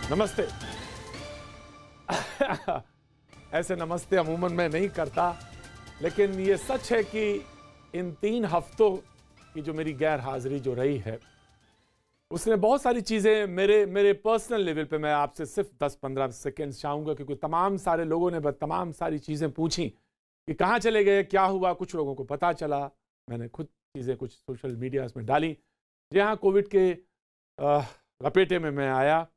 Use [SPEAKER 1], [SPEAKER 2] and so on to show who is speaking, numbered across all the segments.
[SPEAKER 1] नमस्ते। ऐसे नमस्ते अमूमन मैं नहीं करता, लेकिन ये सच है कि इन 3 हफ्तों की जो मेरी गैर हाजिरी जो रही है, उसने बहुत सारी चीज़ें मेरे पर्सनल लेवल पे मैं आपसे सिर्फ 10-15 सेकेंड चाहूँगा, क्योंकि तमाम सारे लोगों ने तमाम सारी चीज़ें पूछी कि कहाँ चले गए, क्या हुआ। कुछ लोगों को पता चला, मैंने खुद चीज़ें कुछ सोशल मीडिया में डाली। जी हाँ, कोविड के लपेटे में मैं आया,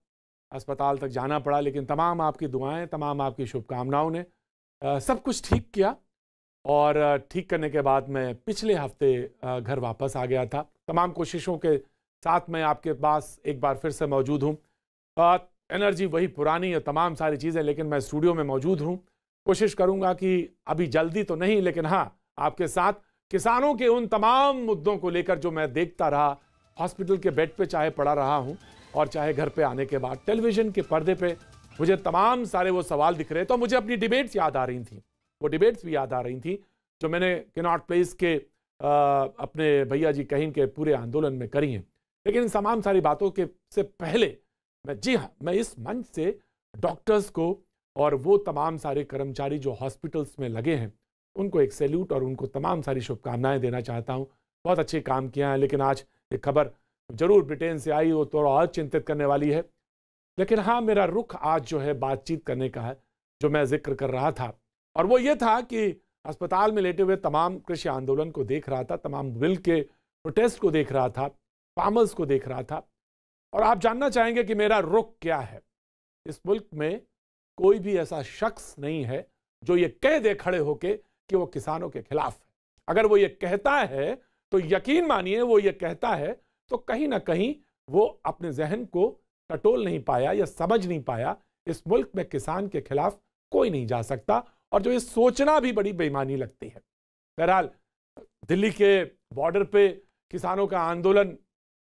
[SPEAKER 1] अस्पताल तक जाना पड़ा, लेकिन तमाम आपकी दुआएं, तमाम आपकी शुभकामनाओं ने सब कुछ ठीक किया। और ठीक करने के बाद मैं पिछले हफ्ते घर वापस आ गया था। तमाम कोशिशों के साथ मैं आपके पास एक बार फिर से मौजूद हूँ। एनर्जी वही पुरानी है, तमाम सारी चीज़ें, लेकिन मैं स्टूडियो में मौजूद हूँ। कोशिश करूँगा कि अभी जल्दी तो नहीं, लेकिन हाँ, आपके साथ किसानों के उन तमाम मुद्दों को लेकर जो मैं देखता रहा, हॉस्पिटल के बेड पे चाहे पड़ा रहा हूँ और चाहे घर पे आने के बाद टेलीविज़न के पर्दे पे मुझे तमाम सारे वो सवाल दिख रहे, तो मुझे अपनी डिबेट्स याद आ रही थी। वो डिबेट्स भी याद आ रही थी जो मैंने कैनॉट प्लेस के अपने भैया जी कहीन के पूरे आंदोलन में करी हैं। लेकिन इन तमाम सारी बातों के से पहले मैं इस मंच से डॉक्टर्स को और वो तमाम सारे कर्मचारी जो हॉस्पिटल्स में लगे हैं, उनको एक सैल्यूट और उनको तमाम सारी शुभकामनाएं देना चाहता हूँ। बहुत अच्छे काम किया है, लेकिन आज एक खबर जरूर ब्रिटेन से आई, वो थोड़ा और चिंतित करने वाली है। लेकिन हाँ, मेरा रुख आज जो है बातचीत करने का है, जो मैं जिक्र कर रहा था, और वो ये था कि अस्पताल में लेटे हुए तमाम कृषि आंदोलन को देख रहा था, तमाम बिल के प्रोटेस्ट को देख रहा था, फार्मर्स को देख रहा था। और आप जानना चाहेंगे कि मेरा रुख क्या है। इस मुल्क में कोई भी ऐसा शख्स नहीं है जो ये कह दे खड़े होके कि वो किसानों के खिलाफ है। अगर वो ये कहता है तो यकीन मानिए, वो ये कहता है तो कहीं ना कहीं वो अपने जहन को टटोल नहीं पाया या समझ नहीं पाया। इस मुल्क में किसान के खिलाफ कोई नहीं जा सकता, और जो ये सोचना भी बड़ी बेईमानी लगती है। बहरहाल, दिल्ली के बॉर्डर पे किसानों का आंदोलन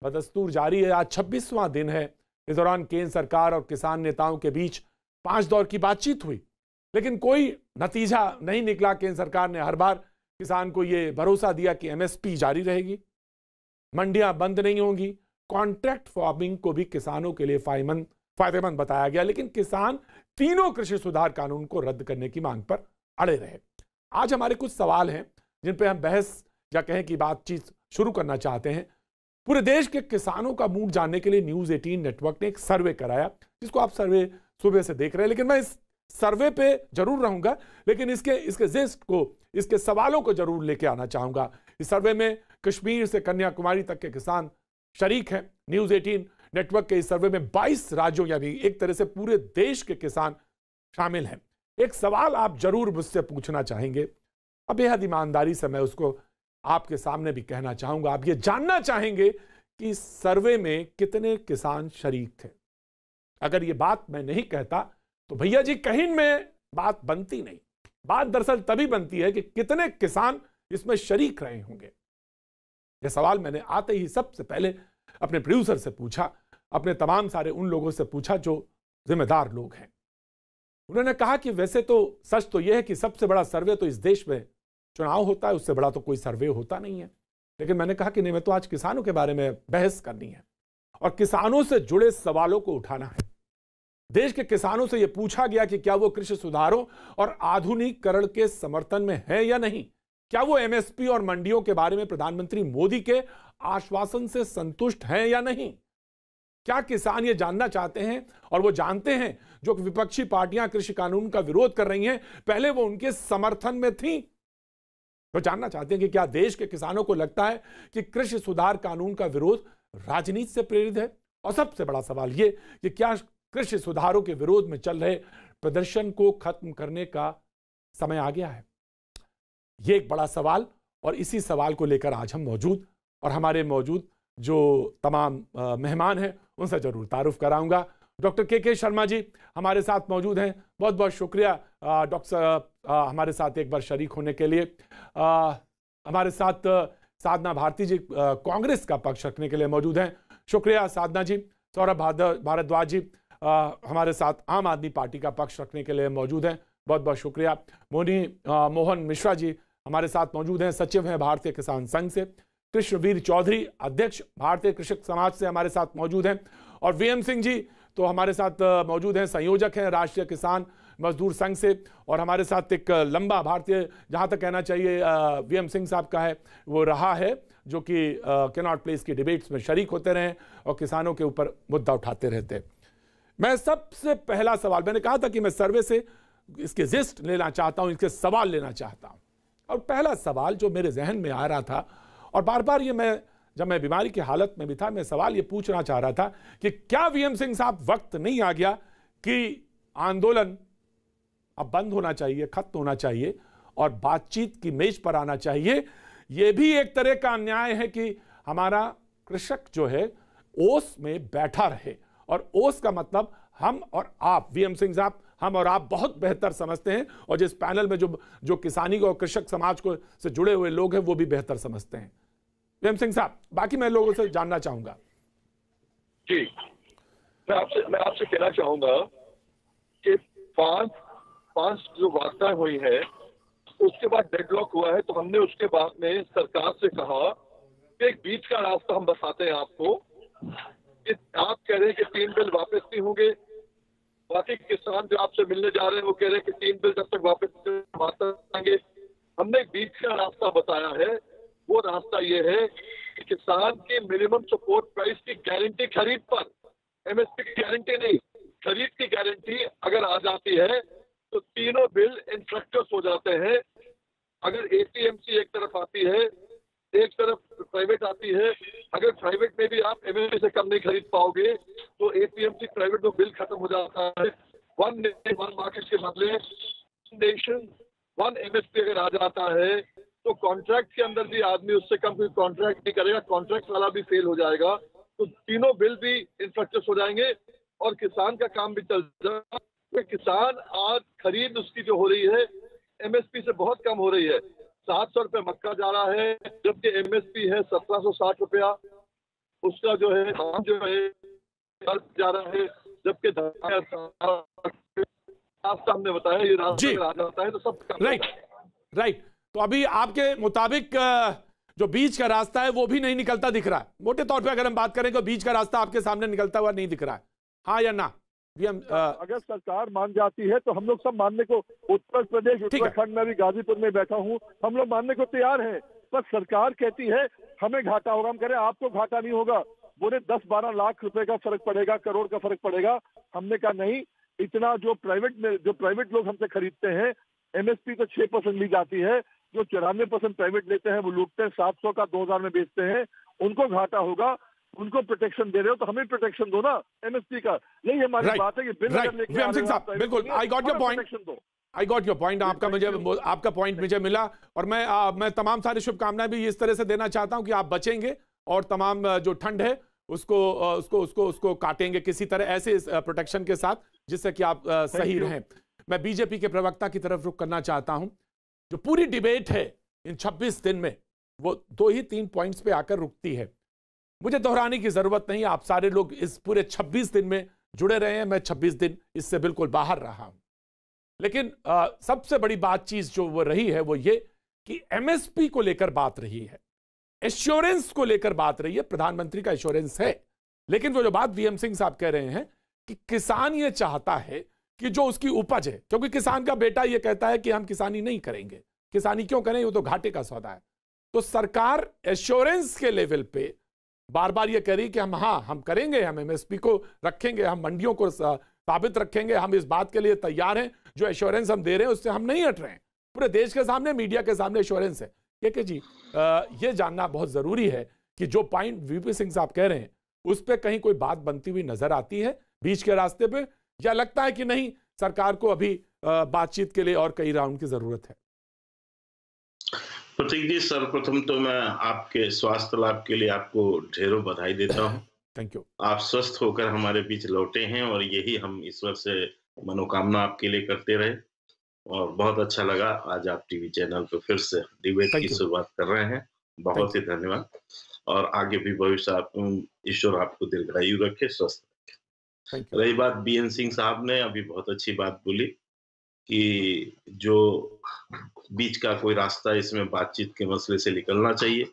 [SPEAKER 1] बदस्तूर जारी है। आज 26वां दिन है। इस दौरान केंद्र सरकार और किसान नेताओं के बीच 5 दौर की बातचीत हुई, लेकिन कोई नतीजा नहीं निकला। केंद्र सरकार ने हर बार किसान को ये भरोसा दिया कि एमएसपी जारी रहेगी, मंडियां बंद नहीं होंगी, कॉन्ट्रैक्ट फार्मिंग को भी किसानों के लिए फायदेमंद बताया गया, लेकिन किसान तीनों कृषि सुधार कानून को रद्द करने की मांग पर अड़े रहे। आज हमारे कुछ सवाल हैं जिन पे हम बहस या कहें कि बातचीत शुरू करना चाहते हैं। पूरे देश के किसानों का मूड जानने के लिए न्यूज़ 18 नेटवर्क ने एक सर्वे कराया, जिसको आप सर्वे सुबह से देख रहे हैं। लेकिन मैं इस सर्वे पे जरूर रहूंगा, लेकिन इसके जिस्ट को, इसके सवालों को जरूर लेके आना चाहूंगा। इस सर्वे में कश्मीर से कन्याकुमारी तक के किसान शरीक हैं। न्यूज़ 18 नेटवर्क के इस सर्वे में 22 राज्यों, यानी एक तरह से पूरे देश के किसान शामिल हैं। एक सवाल आप जरूर मुझसे पूछना चाहेंगे, अब बेहद ईमानदारी से मैं उसको आपके सामने भी कहना चाहूंगा। आप ये जानना चाहेंगे कि सर्वे में कितने किसान शरीक थे। अगर ये बात मैं नहीं कहता तो भैया जी कहीं में बात बनती नहीं। बात दरअसल तभी बनती है कि कितने किसान इसमें शरीक रहे होंगे। यह सवाल मैंने आते ही सबसे पहले अपने प्रोड्यूसर से पूछा, अपने तमाम सारे उन लोगों से पूछा जो जिम्मेदार लोग हैं। उन्होंने कहा कि वैसे तो सच तो यह है कि सबसे बड़ा सर्वे तो इस देश में चुनाव होता है, उससे बड़ा तो कोई सर्वे होता नहीं है। लेकिन मैंने कहा कि नहीं, मैं तो आज किसानों के बारे में बहस करनी है और किसानों से जुड़े सवालों को उठाना है। देश के किसानों से यह पूछा गया कि क्या वो कृषि सुधारों और आधुनिकीकरण के समर्थन में है या नहीं। क्या वो एमएसपी और मंडियों के बारे में प्रधानमंत्री मोदी के आश्वासन से संतुष्ट हैं या नहीं। क्या किसान ये जानना चाहते हैं और वो जानते हैं जो विपक्षी पार्टियां कृषि कानून का विरोध कर रही हैं, पहले वो उनके समर्थन में थी। वो जानना चाहते हैं कि क्या देश के किसानों को लगता है कि कृषि सुधार कानून का विरोध राजनीति से प्रेरित है। और सबसे बड़ा सवाल ये कि क्या कृषि सुधारों के विरोध में चल रहे प्रदर्शन को खत्म करने का समय आ गया है। यह एक बड़ा सवाल, और इसी सवाल को लेकर आज हम मौजूद, और हमारे मौजूद जो तमाम मेहमान हैं उनसे जरूर तारुफ कराऊंगा। डॉक्टर के शर्मा जी हमारे साथ मौजूद हैं। बहुत बहुत शुक्रिया डॉक्टर साहब हमारे साथ एक बार शरीक होने के लिए। हमारे साथ साधना भारती जी कांग्रेस का पक्ष रखने के लिए मौजूद हैं। शुक्रिया साधना जी। सौरभ भारद्वाज जी हमारे साथ आम आदमी पार्टी का पक्ष रखने के लिए मौजूद हैं। बहुत बहुत शुक्रिया। मोहन मिश्रा जी हमारे साथ मौजूद हैं, सचिव हैं भारतीय किसान संघ से। कृष्णवीर चौधरी अध्यक्ष भारतीय कृषक समाज से हमारे साथ मौजूद हैं। और वीएम सिंह जी तो हमारे साथ मौजूद हैं, संयोजक हैं राष्ट्रीय किसान मजदूर संघ से, और हमारे साथ एक लंबा भारतीय, जहां तक कहना चाहिए वीएम सिंह साहब का है वो रहा है, जो कि कैनॉट प्लेस की डिबेट्स में शरीक होते रहे और किसानों के ऊपर मुद्दा उठाते रहते। मैं सबसे पहला सवाल, मैंने कहा था कि मैं सर्वे से इसके जिस्ट लेना चाहता हूं, इसके सवाल लेना चाहता हूं, और पहला सवाल जो मेरे जहन में आ रहा था, और बार बार ये जब मैं बीमारी की हालत में भी था, मैं सवाल ये पूछना चाह रहा था कि क्या वीएम सिंह साहब वक्त नहीं आ गया कि आंदोलन अब बंद होना चाहिए, खत्म होना चाहिए और बातचीत की मेज पर आना चाहिए। यह भी एक तरह का अन्याय है कि हमारा कृषक जो है ओस में बैठा रहे, और ओस का मतलब हम और आप, वीएम सिंह साहब, हम और आप बहुत बेहतर समझते हैं, और जिस पैनल में जो किसानी और कृषक समाज को से जुड़े हुए लोग हैं वो भी बेहतर समझते हैं। वीएम सिंह साहब, बाकी मैं लोगों से जानना चाहूंगा।
[SPEAKER 2] जी, मैं आपसे कहना चाहूंगा कि पांच जो वार्ताएं हुई है उसके बाद डेडलॉक हुआ है, तो हमने उसके बाद में सरकार से कहा कि एक बीच का रास्ता हम बताते हैं आपको, कि आप कह रहे हैं कि 3 बिल वापस नहीं होंगे, बाकी किसान जो आपसे मिलने जा रहे हैं वो कह रहे हैं कि 3 बिल जब तक वापस आएंगे। हमने एक बीच का रास्ता बताया है, वो रास्ता ये है कि किसान की मिनिमम सपोर्ट प्राइस की गारंटी खरीद पर, एमएसपी की गारंटी नहीं, खरीद की गारंटी अगर आ जाती है तो तीनों बिल इंफ्लेक्टर्स हो जाते हैं। अगर एपीएमसी एक तरफ आती है, एक तरफ प्राइवेट आती है, अगर प्राइवेट में भी आप एमएसपी से कम नहीं खरीद पाओगे तो एपीएमसी प्राइवेट में बिल खत्म हो जाता है। वन नेशन वन मार्केट के बदले नेशन वन एमएसपी अगर आ जाता है तो कॉन्ट्रैक्ट के अंदर भी आदमी उससे कम कोई कॉन्ट्रैक्ट नहीं करेगा, कॉन्ट्रैक्ट वाला भी फेल हो जाएगा, तो तीनों बिल भी इंफ्लेक्टर्स हो जाएंगे और किसान का काम भी चल जाएगा। तो किसान आज खरीद उसकी जो हो रही है एमएसपी से बहुत कम हो रही है। 700 रुपये मक्का जा रहा है, जबकि एमएसपी है 1760 रुपया। उसका जो है धान जो है जा रहा है, जबकि रास्ता हमने बताया ये रास्ता आ जाता है तो सब
[SPEAKER 1] राइट। तो अभी आपके मुताबिक जो बीच का रास्ता है वो भी नहीं निकलता दिख रहा है। मोटे तौर पे अगर हम बात करें तो बीच का रास्ता आपके सामने निकलता हुआ नहीं दिख रहा है, हाँ या ना?
[SPEAKER 3] अगर सरकार मान जाती है तो हम लोग सब मानने को, उत्तर प्रदेश उत्तराखंड में भी गाजीपुर में बैठा हूँ, हम लोग मानने को तैयार हैं, पर सरकार कहती है हमें घाटा होगा। हम कह रहे हैं आपको घाटा नहीं होगा, बोले 10-12 लाख रुपए का फर्क पड़ेगा, करोड़ का फर्क पड़ेगा। हमने कहा नहीं, इतना जो प्राइवेट लोग हमसे खरीदते हैं, एमएसपी तो 6% ली जाती है, जो 94% प्राइवेट लेते हैं वो लूटते हैं, 700 का 2000 में बेचते हैं, उनको घाटा होगा। उनको प्रोटेक्शन दे रहे हो तो हमें प्रोटेक्शन दो ना एमएसपी का। यही हमारी बात है कि
[SPEAKER 1] बिल्कुल, आई गॉट योर पॉइंट, आपका पॉइंट मुझे मिला, और मैं तमाम सारी शुभकामनाएं भी इस तरह से देना चाहता हूं कि आप बचेंगे और तमाम जो ठंड है उसको काटेंगे किसी तरह ऐसे प्रोटेक्शन के साथ जिससे कि आप सही रहें। मैं बीजेपी के प्रवक्ता की तरफ रुख करना चाहता हूं। जो पूरी डिबेट है इन 26 दिन में वो 2 ही 3 पॉइंट्स पे आकर रुकती है। मुझे दोहराने की जरूरत नहीं, आप सारे लोग इस पूरे 26 दिन में जुड़े रहे हैं, मैं 26 दिन इससे बिल्कुल बाहर रहा हूं। लेकिन सबसे बड़ी बात चीज जो वो रही है वो ये कि एमएसपी को लेकर बात रही है, एश्योरेंस को लेकर बात रही है, प्रधानमंत्री का एश्योरेंस है। लेकिन वो जो बात वीएम सिंह साहब कह रहे हैं कि किसान ये चाहता है कि जो उसकी उपज है, क्योंकि किसान का बेटा ये कहता है कि हम किसानी नहीं करेंगे, किसानी क्यों करें, वो तो घाटे का सौदा है। तो सरकार एश्योरेंस के लेवल पे बार बार ये कह रही कि हम करेंगे, हम एमएसपी को रखेंगे, हम मंडियों को साबित रखेंगे, हम इस बात के लिए तैयार हैं, जो एश्योरेंस हम दे रहे हैं उससे हम नहीं हट रहे हैं। पूरे देश के सामने, मीडिया के सामने एश्योरेंस है। के जी ये जानना बहुत जरूरी है कि जो पॉइंट वीपी सिंह साहब कह रहे हैं उस पर कहीं कोई बात बनती हुई नजर आती है बीच के रास्ते पे, या लगता है कि नहीं सरकार को अभी बातचीत के लिए और कई राउंड की जरूरत है?
[SPEAKER 4] प्रतीक जी, सर्वप्रथम तो मैं आपके स्वास्थ्य लाभ के लिए आपको ढेरों बधाई देता हूं।
[SPEAKER 1] Thank you.
[SPEAKER 4] आप स्वस्थ होकर हमारे बीच लौटे हैं और यही हम ईश्वर से मनोकामना आपके लिए करते रहे। और बहुत अच्छा लगा आज आप टीवी चैनल पर फिर से डिबेट की शुरुआत कर रहे हैं, बहुत ही धन्यवाद। और आगे भी भविष्य ईश्वर आपको दीर्घायु रखे, स्वस्थ रखे। रही बात बीएन सिंह साहब ने अभी बहुत अच्छी बात बोली कि जो बीच का कोई रास्ता, इसमें बातचीत के मसले से निकलना चाहिए,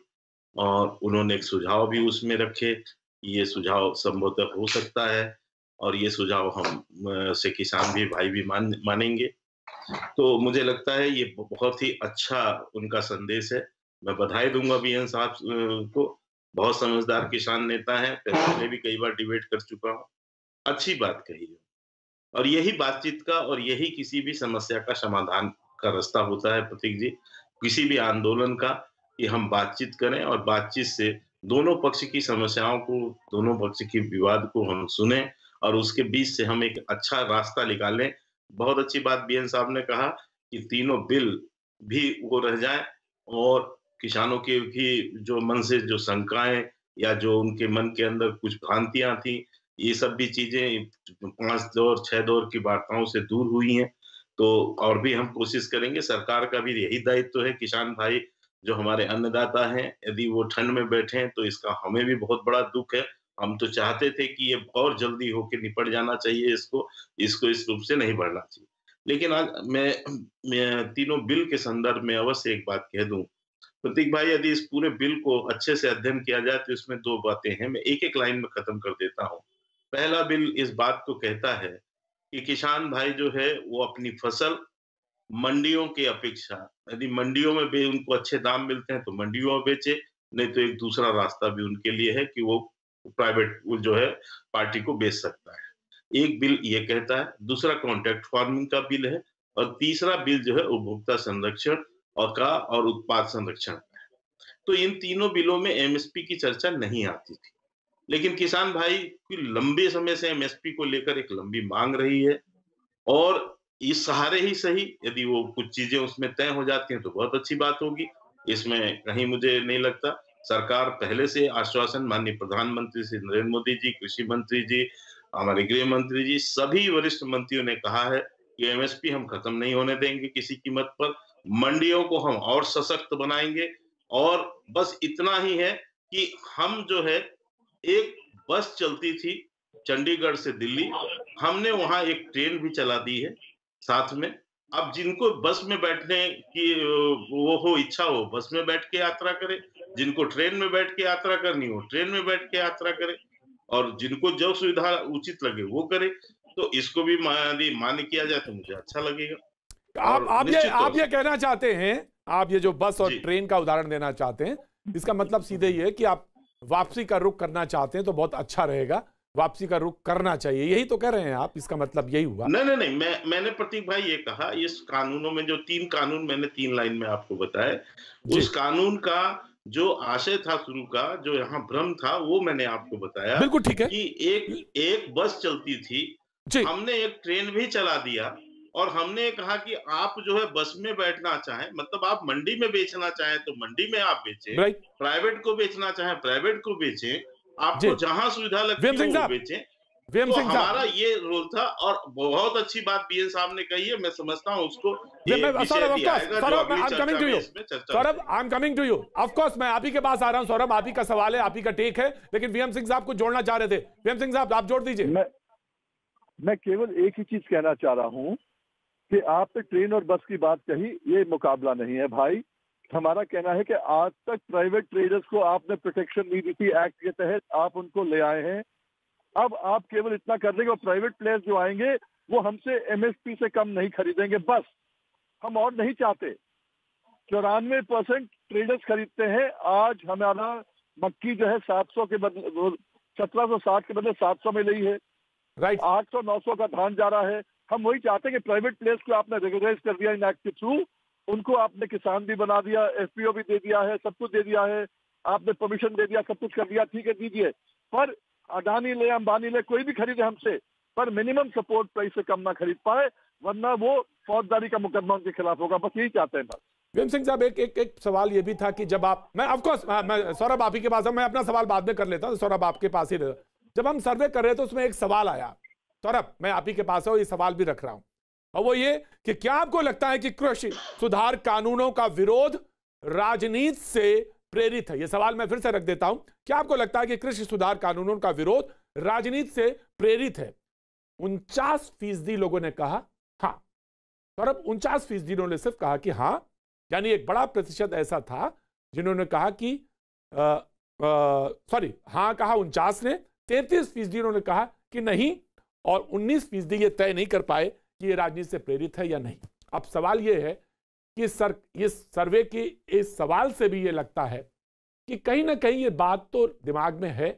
[SPEAKER 4] और उन्होंने एक सुझाव भी उसमें रखे। ये सुझाव संभवतः हो सकता है और ये सुझाव हम से किसान भी भाई भी मानेंगे। तो मुझे लगता है ये बहुत ही अच्छा उनका संदेश है। मैं बधाई दूंगा बीएन साहब को। बहुत समझदार किसान नेता हैं, पहले भी कई बार डिबेट कर चुका हूँ। अच्छी बात कही है और यही बातचीत का और यही किसी भी समस्या का समाधान का रास्ता होता है प्रतीक जी, किसी भी आंदोलन का, कि हम बातचीत करें और बातचीत से दोनों पक्ष की समस्याओं को, दोनों पक्ष के विवाद को हम सुने और उसके बीच से हम एक अच्छा रास्ता निकालें। बहुत अच्छी बात बीएन साहब ने कहा कि तीनों बिल भी वो रह जाएं और किसानों की भी जो मन से जो शंकाएं या जो उनके मन के अंदर कुछ भ्रांतियां थी, ये सब भी चीजें 5 दौर 6 दौर की वार्ताओं से दूर हुई हैं। तो और भी हम कोशिश करेंगे। सरकार का भी यही दायित्व है, किसान भाई जो हमारे अन्नदाता हैं, यदि वो ठंड में बैठे हैं तो इसका हमें भी बहुत बड़ा दुख है। हम तो चाहते थे कि ये और जल्दी होके निपट जाना चाहिए, इसको इस रूप से नहीं बढ़ना चाहिए। लेकिन आज मैं तीनों बिल के संदर्भ में अवश्य एक बात कह दूं, प्रतीक भाई, यदि इस पूरे बिल को अच्छे से अध्ययन किया जाए तो इसमें 2 बातें हैं। मैं एक-एक लाइन में खत्म कर देता हूँ। पहला बिल इस बात को कहता है कि किसान भाई जो है वो अपनी फसल मंडियों की अपेक्षा, यदि मंडियों में उनको अच्छे दाम मिलते हैं तो मंडियों में बेचे, नहीं तो एक दूसरा रास्ता भी उनके लिए है कि वो प्राइवेट वो जो है पार्टी को बेच सकता है। एक बिल ये कहता है, दूसरा कॉन्ट्रैक्ट फार्मिंग का बिल है और तीसरा बिल जो है उपभोक्ता संरक्षण और उत्पाद संरक्षण का है। तो इन तीनों बिलों में एमएसपी की चर्चा नहीं आती थी, लेकिन किसान भाई की लंबे समय से एमएसपी को लेकर एक लंबी मांग रही है और इस सहारे ही सही यदि वो कुछ चीजें उसमें तय हो जाती हैं तो बहुत अच्छी बात होगी। इसमें कहीं मुझे नहीं लगता, सरकार पहले से आश्वासन माननीय प्रधानमंत्री श्री नरेंद्र मोदी जी, कृषि मंत्री जी, हमारे गृह मंत्री जी, सभी वरिष्ठ मंत्रियों ने कहा है कि एमएसपी हम खत्म नहीं होने देंगे किसी कीमत पर। मंडियों को हम और सशक्त बनाएंगे और बस इतना ही है कि हम जो है, एक बस चलती थी चंडीगढ़ से दिल्ली, हमने वहां एक ट्रेन भी चला दी है साथ में। अब जिनको बस में बैठने की वो हो इच्छा हो बस में बैठ के यात्रा करे, जिनको ट्रेन में बैठ के यात्रा करनी हो ट्रेन में बैठ के यात्रा करे और जिनको जो सुविधा उचित लगे वो करे। तो इसको भी यदि मान्य किया जाए तो मुझे अच्छा लगेगा।
[SPEAKER 1] आप ये कहना चाहते हैं, आप ये जो बस और ट्रेन का उदाहरण देना चाहते हैं, इसका मतलब सीधे ये है कि आप वापसी का रुख करना चाहते हैं तो बहुत अच्छा रहेगा, वापसी का रुख करना चाहिए, यही तो कह रहे हैं आप? इसका मतलब यही हुआ?
[SPEAKER 4] नहीं, मैंने प्रतीक भाई ये कहा, इस कानूनों में जो 3 कानून मैंने 3 लाइन में आपको बताया, उस कानून का जो आशय था शुरू का, जो यहाँ भ्रम था, वो मैंने आपको बताया।
[SPEAKER 1] बिल्कुल ठीक है
[SPEAKER 4] कि एक बस चलती थी, हमने एक ट्रेन भी चला दिया और हमने कहा कि आप जो है बस में बैठना चाहें, मतलब आप मंडी में बेचना चाहें तो मंडी में आप बेचें, प्राइवेट को बेचना चाहें प्राइवेट को बेचें, आपको जहां सुविधा लगती है वो बेचें। तो हमारा ये रोल था और बहुत अच्छी बात बीएन साहब ने कही है, मैं समझता हूं उसको।
[SPEAKER 1] Saurabh, I am coming to you, of course मैं आप ही के पास आ रहा हूं। सौरभ, आप ही का सवाल है, आप ही का टेक है, लेकिन वीएम सिंह साहब को जोड़ना चाह रहे थे। वीएम सिंह साहब, आप जोड़ दीजिए।
[SPEAKER 3] मैं केवल एक ही चीज कहना चाह रहा हूं कि आपने ट्रेन और बस की बात कही, ये मुकाबला नहीं है भाई। हमारा कहना है कि आज तक प्राइवेट ट्रेडर्स को आपने प्रोटेक्शन दी थी एक्ट के तहत, आप उनको ले आए हैं। अब आप केवल इतना कर देंगे और प्राइवेट प्लेयर्स जो आएंगे वो हमसे एमएसपी से कम नहीं खरीदेंगे, बस। हम और नहीं चाहते। 94% ट्रेडर्स खरीदते हैं। आज हमारा मक्की जो है 700 के बदले 1760 के बदले 700 में ली है, 800-900 का धान जा रहा है। हम वही चाहते हैं कि प्राइवेट प्लेयर्स को आपने रेगुलाइज कर दिया इन एक्ट के थ्रू, उनको आपने किसान भी बना दिया, एफपीओ भी दे दिया है, सब कुछ दे दिया है, आपने परमिशन दे दिया, सब कुछ कर दिया, ठीक है दीजिए। पर अडानी ले अंबानी ले कोई भी खरीदे हमसे, पर मिनिमम सपोर्ट प्राइस से कम ना खरीद पाए, वरना वो फौजदारी का मुकदमा उनके खिलाफ होगा। बस यही चाहते हैं। बस
[SPEAKER 1] वीएम सिंह साहब, एक सवाल ये भी था कि जब आप, मैं ऑफ कोर्स मैं सौरभ आप ही के पास हूं, मैं अपना सवाल बाद में कर लेता हूं, सौरभ आपके पास ही रहता। जब हम सर्वे कर रहे थे उसमें एक सवाल आया, सौरभ मैं आप ही के पास हूं, ये सवाल भी रख रहा हूं, और वो ये कि क्या आपको लगता है कि कृषि सुधार कानूनों का विरोध राजनीति से प्रेरित है? ये सवाल मैं फिर से रख देता हूं, क्या आपको लगता है कि कृषि सुधार कानूनों का विरोध राजनीति से प्रेरित है? 49% लोगों ने कहा हां। सौरभ, 49% ने सिर्फ कहा कि हां, यानी एक बड़ा प्रतिशत ऐसा था जिन्होंने कहा कि हां कहा 49 ने, 33% ने कहा कि नहीं, और 19% ये तय नहीं कर पाए कि ये राजनीति से प्रेरित है या नहीं। अब सवाल ये है कि ये सर्वे के इस सवाल से भी ये लगता है कि कहीं ना कहीं ये बात तो दिमाग में है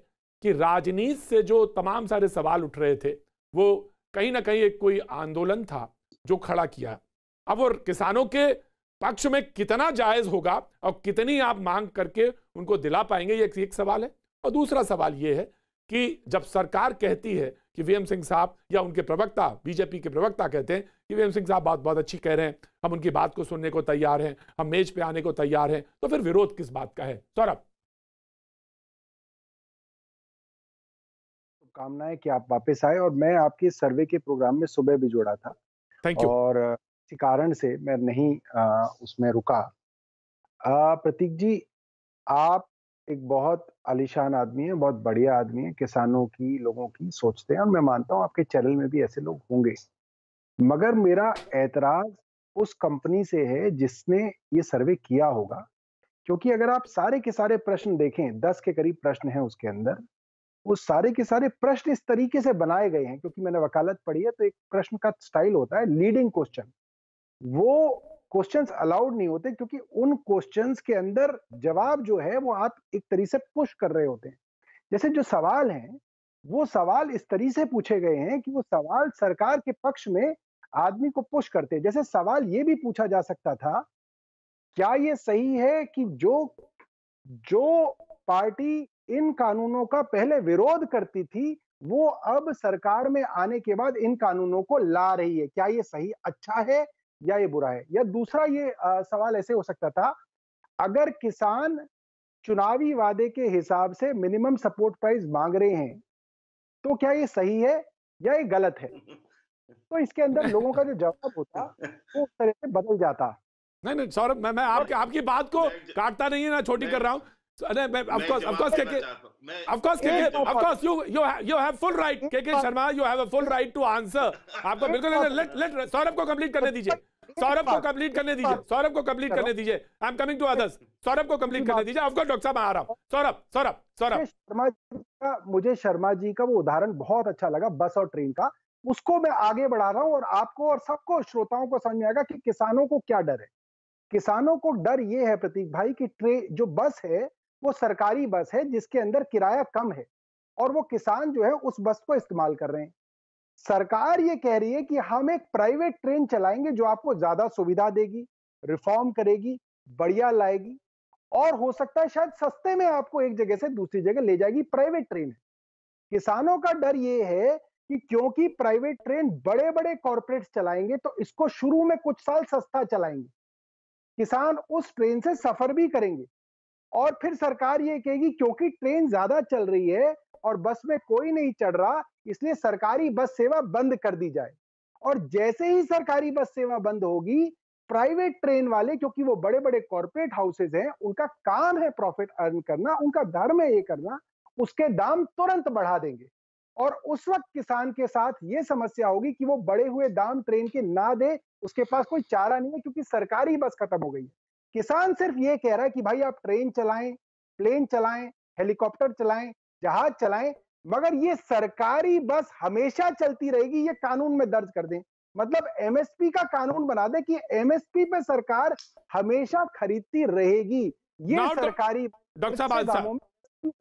[SPEAKER 1] कि राजनीति से जो तमाम सारे सवाल उठ रहे थे वो कहीं ना कहीं एक कोई आंदोलन था जो खड़ा किया। अब वो किसानों के पक्ष में कितना जायज होगा और कितनी आप मांग करके उनको दिला पाएंगे, ये एक सवाल है। और दूसरा सवाल ये है कि जब सरकार कहती है कि वीएम सिंह साहब या उनके प्रवक्ता, बीजेपी के प्रवक्ता कहते हैं कि वीएम सिंह साहब बात बहुत अच्छी कह रहे हैं, हम उनकी बात को सुनने को तैयार हैं, हम मेज पे आने को तैयार हैं, तो फिर विरोध किस बात का है? सौरभ।
[SPEAKER 5] शुभकामनाएं कि आप वापस आए, और मैं आपके सर्वे के प्रोग्राम में सुबह भी जुड़ा था।
[SPEAKER 1] Thank you.
[SPEAKER 5] और इसी कारण से मैं नहीं उसमें रुका। प्रतीक जी, आप एक बहुत आलीशान आदमी है, बहुत बढ़िया आदमी है, किसानों की, लोगों की सोचते हैं, और मैं मानता हूं आपके चैनल में भी ऐसे लोग होंगे। मगर मेरा एतराज उस कंपनी से है जिसने ये सर्वे किया होगा, क्योंकि अगर आप सारे के सारे प्रश्न देखें, 10 के करीब प्रश्न हैं उसके अंदर, वो सारे के सारे प्रश्न इस तरीके से बनाए गए हैं, क्योंकि मैंने वकालत पढ़ी है, तो एक प्रश्न का स्टाइल होता है लीडिंग क्वेश्चन। वो क्वेश्चंस अलाउड नहीं होते, क्योंकि उन क्वेश्चंस के अंदर जवाब जो है वो आप एक तरीके से पुश कर रहे होते हैं। जैसे जो सवाल हैं वो सवाल इस तरीके से पूछे गए हैं कि वो सवाल सरकार के पक्ष में आदमी को पुश करते हैं। जैसे सवाल ये भी पूछा जा सकता था, क्या ये सही है कि जो पार्टी इन कानूनों का पहले विरोध करती थी वो अब सरकार में आने के बाद इन कानूनों को ला रही है, क्या ये सही, अच्छा है या ये बुरा है? या दूसरा ये सवाल ऐसे हो सकता था, अगर किसान चुनावी वादे के हिसाब से मिनिमम सपोर्ट प्राइस मांग रहे हैं तो क्या ये सही है या ये गलत है? तो इसके अंदर लोगों का जो जवाब होता वो उस तरह से बदल जाता।
[SPEAKER 1] नहीं सौरभ, मैं आपकी बात को काटता नहीं है ना, छोटी कर रहा हूँ। You have full right, KK Sharma, you have a full right to answer. आपको बिल्कुल, let सौरभ को कंप्लीट करने दीजिए, सौरभ को कंप्लीट करने दीजिए, सौरभ को कंप्लीट करने दीजिए। I am coming to others. Saurabh को कंप्लीट करने दीजिए। ऑफ कोर्स डॉक्टर साहब, मैं आ रहा हूँ। सौरभ।
[SPEAKER 5] मुझे शर्मा जी का वो उदाहरण बहुत अच्छा लगा, बस और ट्रेन का। उसको मैं आगे बढ़ा रहा हूँ, और आपको और सबको, श्रोताओं को समझ में आएगा कि किसानों को क्या डर है। किसानों को डर ये है प्रतीक भाई कि जो बस है वो सरकारी बस है जिसके अंदर किराया कम है, और वो किसान जो है उस बस को इस्तेमाल कर रहे हैं। सरकार ये कह रही है कि हम एक प्राइवेट ट्रेन चलाएंगे जो आपको ज्यादा सुविधा देगी, रिफॉर्म करेगी, बढ़िया लाएगी, और हो सकता है शायद सस्ते में आपको एक जगह से दूसरी जगह ले जाएगी। प्राइवेट ट्रेन है। किसानों का डर ये है कि क्योंकि प्राइवेट ट्रेन बड़े बड़े कॉर्पोरेट्स चलाएंगे तो इसको शुरू में कुछ साल सस्ता चलाएंगे, किसान उस ट्रेन से सफर भी करेंगे, और फिर सरकार ये कहेगी क्योंकि ट्रेन ज्यादा चल रही है और बस में कोई नहीं चढ़ रहा, इसलिए सरकारी बस सेवा बंद कर दी जाए। और जैसे ही सरकारी बस सेवा बंद होगी, प्राइवेट ट्रेन वाले, क्योंकि वो बड़े बड़े कॉर्पोरेट हाउसेज हैं, उनका काम है प्रॉफिट अर्न करना, उनका धर्म है ये करना, उसके दाम तुरंत बढ़ा देंगे। और उस वक्त किसान के साथ ये समस्या होगी कि वो बढ़े हुए दाम ट्रेन के ना दे, उसके पास कोई चारा नहीं है, क्योंकि सरकारी बस खत्म हो गई है। किसान सिर्फ ये कह रहा है कि भाई आप ट्रेन चलाएं, प्लेन चलाएं, हेलीकॉप्टर चलाएं, जहाज चलाएं, मगर ये सरकारी बस हमेशा चलती रहेगी, ये कानून में दर्ज कर दें। मतलब एमएसपी का कानून बना दे कि एमएसपी पे सरकार हमेशा खरीदती रहेगी। ये सरकारी
[SPEAKER 1] डॉक्टर साहब आंसर,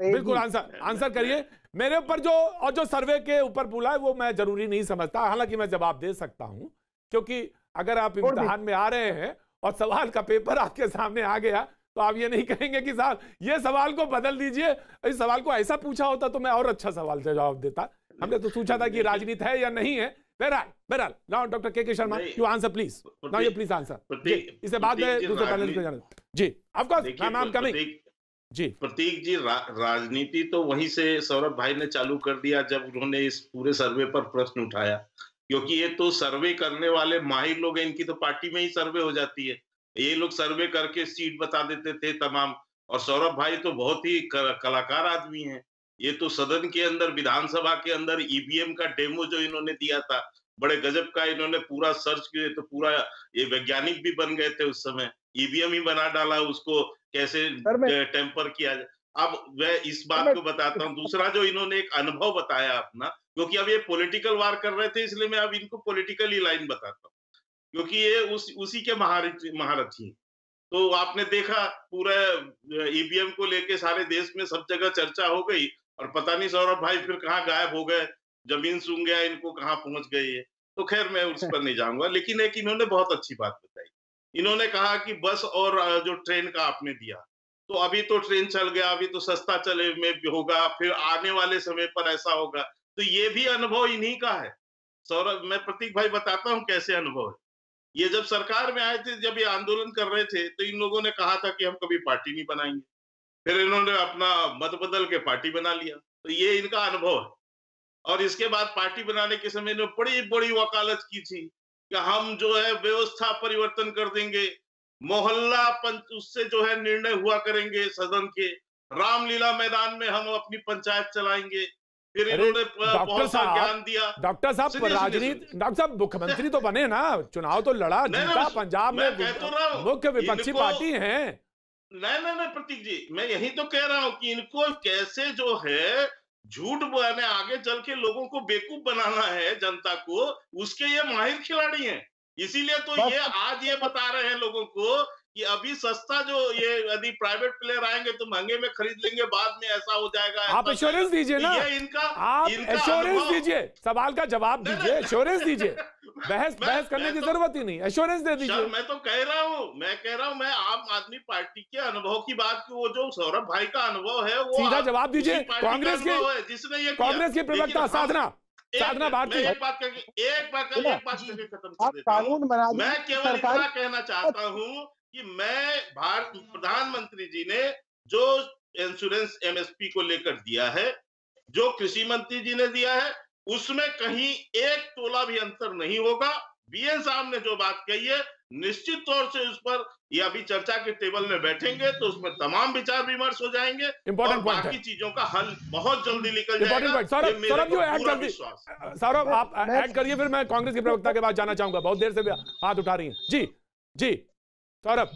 [SPEAKER 1] बिल्कुल आंसर करिए मेरे ऊपर जो सर्वे के ऊपर बोला है वो मैं जरूरी नहीं समझता। हालांकि मैं जवाब दे सकता हूं, क्योंकि अगर आप इम्तिहान में आ रहे हैं और सवाल का पेपर आपके सामने आ गया तो आप ये नहीं कहेंगे कि साहब ये सवाल को बदल दीजिए, इस सवाल को ऐसा पूछा होता तो मैं और अच्छा सवाल से जवाब देता। हमने तो पूछा था कि राजनीति है या नहीं है। बहरहाल now doctor K Sharma, you answer please, now you please answer. इससे बाद में दूसरे पैनल पे जाना जी। Of course I am coming जी।
[SPEAKER 4] प्रतीक जी, राजनीति तो वहीं से सौरभ भाई ने चालू कर दिया जब उन्होंने इस पूरे सर्वे पर प्रश्न उठाया, क्योंकि ये तो सर्वे करने वाले माहिर लोग हैं, इनकी तो पार्टी में ही सर्वे हो जाती है। ये लोग सर्वे करके सीट बता देते थे तमाम। और सौरभ भाई तो बहुत ही कलाकार आदमी हैं। ये तो सदन के अंदर, विधानसभा के अंदर ईवीएम का डेमो जो इन्होंने दिया था, बड़े गजब का इन्होंने पूरा सर्च किए, तो पूरा ये वैज्ञानिक भी बन गए थे उस समय। ईवीएम ही बना डाला, उसको कैसे टेम्पर किया जाए। अब मैं इस बात को बताता हूँ। दूसरा जो इन्होंने एक अनुभव बताया अपना, क्योंकि अब ये पॉलिटिकल वार कर रहे थे, इसलिए मैं अब इनको पॉलिटिकल ही लाइन बताता हूँ, क्योंकि ये उसी के महारथी हैं। तो आपने देखा पूरा ईवीएम को लेके सारे देश में सब जगह चर्चा हो गई, और पता नहीं सौरभ भाई फिर कहाँ गायब हो गए, जमीन सूंघ गया इनको, कहाँ पहुंच गए ये। तो खैर मैं उस पर नहीं जाऊंगा, लेकिन एक इन्होंने बहुत अच्छी बात बताई। इन्होंने कहा कि बस और जो ट्रेन का आपने दिया, तो अभी तो ट्रेन चल गया, अभी तो सस्ता चले में होगा, फिर आने वाले समय पर ऐसा होगा। तो ये भी अनुभव इन्हीं का है सौरभ। मैं प्रतीक भाई बताता हूँ कैसे अनुभव है। ये जब सरकार में आए थे, जब ये आंदोलन कर रहे थे, तो इन लोगों ने कहा था कि हम कभी पार्टी नहीं बनाएंगे। फिर इन्होंने अपना मत बदल के पार्टी बना लिया। तो ये इनका अनुभव है। और इसके बाद पार्टी बनाने के समय इन्होंने बड़ी बड़ी वकालत की थी कि हम जो है व्यवस्था परिवर्तन कर देंगे, मोहल्ला पंच उससे जो है निर्णय हुआ करेंगे सदन के, रामलीला मैदान में हम अपनी पंचायत चलाएंगे। फिर इन्होंने बहुत सा ज्ञान दिया।
[SPEAKER 1] डॉक्टर साहब राजनीति, डॉक्टर साहब मुख्यमंत्री तो बने ना, चुनाव तो लड़ा, जीता, पंजाब में मुख्य विपक्षी पार्टी है।
[SPEAKER 4] नहीं प्रतीक जी, मैं यही तो कह रहा हूं कि इनको कैसे जो है झूठ बोलने, आगे चल के लोगों को बेवकूफ बनाना है जनता को, उसके ये माहिर खिलाड़ी हैं। इसीलिए तो ये आज ये बता रहे हैं लोगों को कि अभी सस्ता जो ये यदि प्राइवेट प्लेयर आएंगे तो महंगे में खरीद लेंगे, बाद में ऐसा हो जाएगा।
[SPEAKER 1] आप एश्योरेंस दीजिए ना, आप एश्योरेंस दीजिए, सवाल का जवाब दीजिए, एश्योरेंस दीजिए। बहस करने की जरूरत ही नहीं, एश्योरेंस दे दीजिए।
[SPEAKER 4] मैं तो कह रहा हूँ, मैं आम आदमी पार्टी के अनुभव की बात की, वो जो सौरभ भाई का अनुभव है वो
[SPEAKER 1] सीधा जवाब दीजिए। कांग्रेस की प्रवक्ता साधना भारती,
[SPEAKER 4] एक बात करके खत्म कर देता हूं। मैं केवल इतना कहना चाहता हूं कि मैं प्रधानमंत्री जी ने जो इंश्योरेंस एमएसपी को लेकर दिया है, जो कृषि मंत्री जी ने दिया है, उसमें कहीं एक तोला भी अंतर नहीं होगा। बीएन साहब ने जो बात कही है, निश्चित तौर से उस पर ये अभी चर्चा के टेबल में बैठेंगे तो उसमें तमाम विचार विमर्श हो जाएंगे, और बाकी चीजों का हल बहुत जल्दी निकल जाएगा।
[SPEAKER 1] सौरभ आप ऐड करिए, फिर मैं कांग्रेस के प्रवक्ता के पास जाना चाहूंगा, बहुत देर से हाथ उठा रही हैं। जी सौरभ।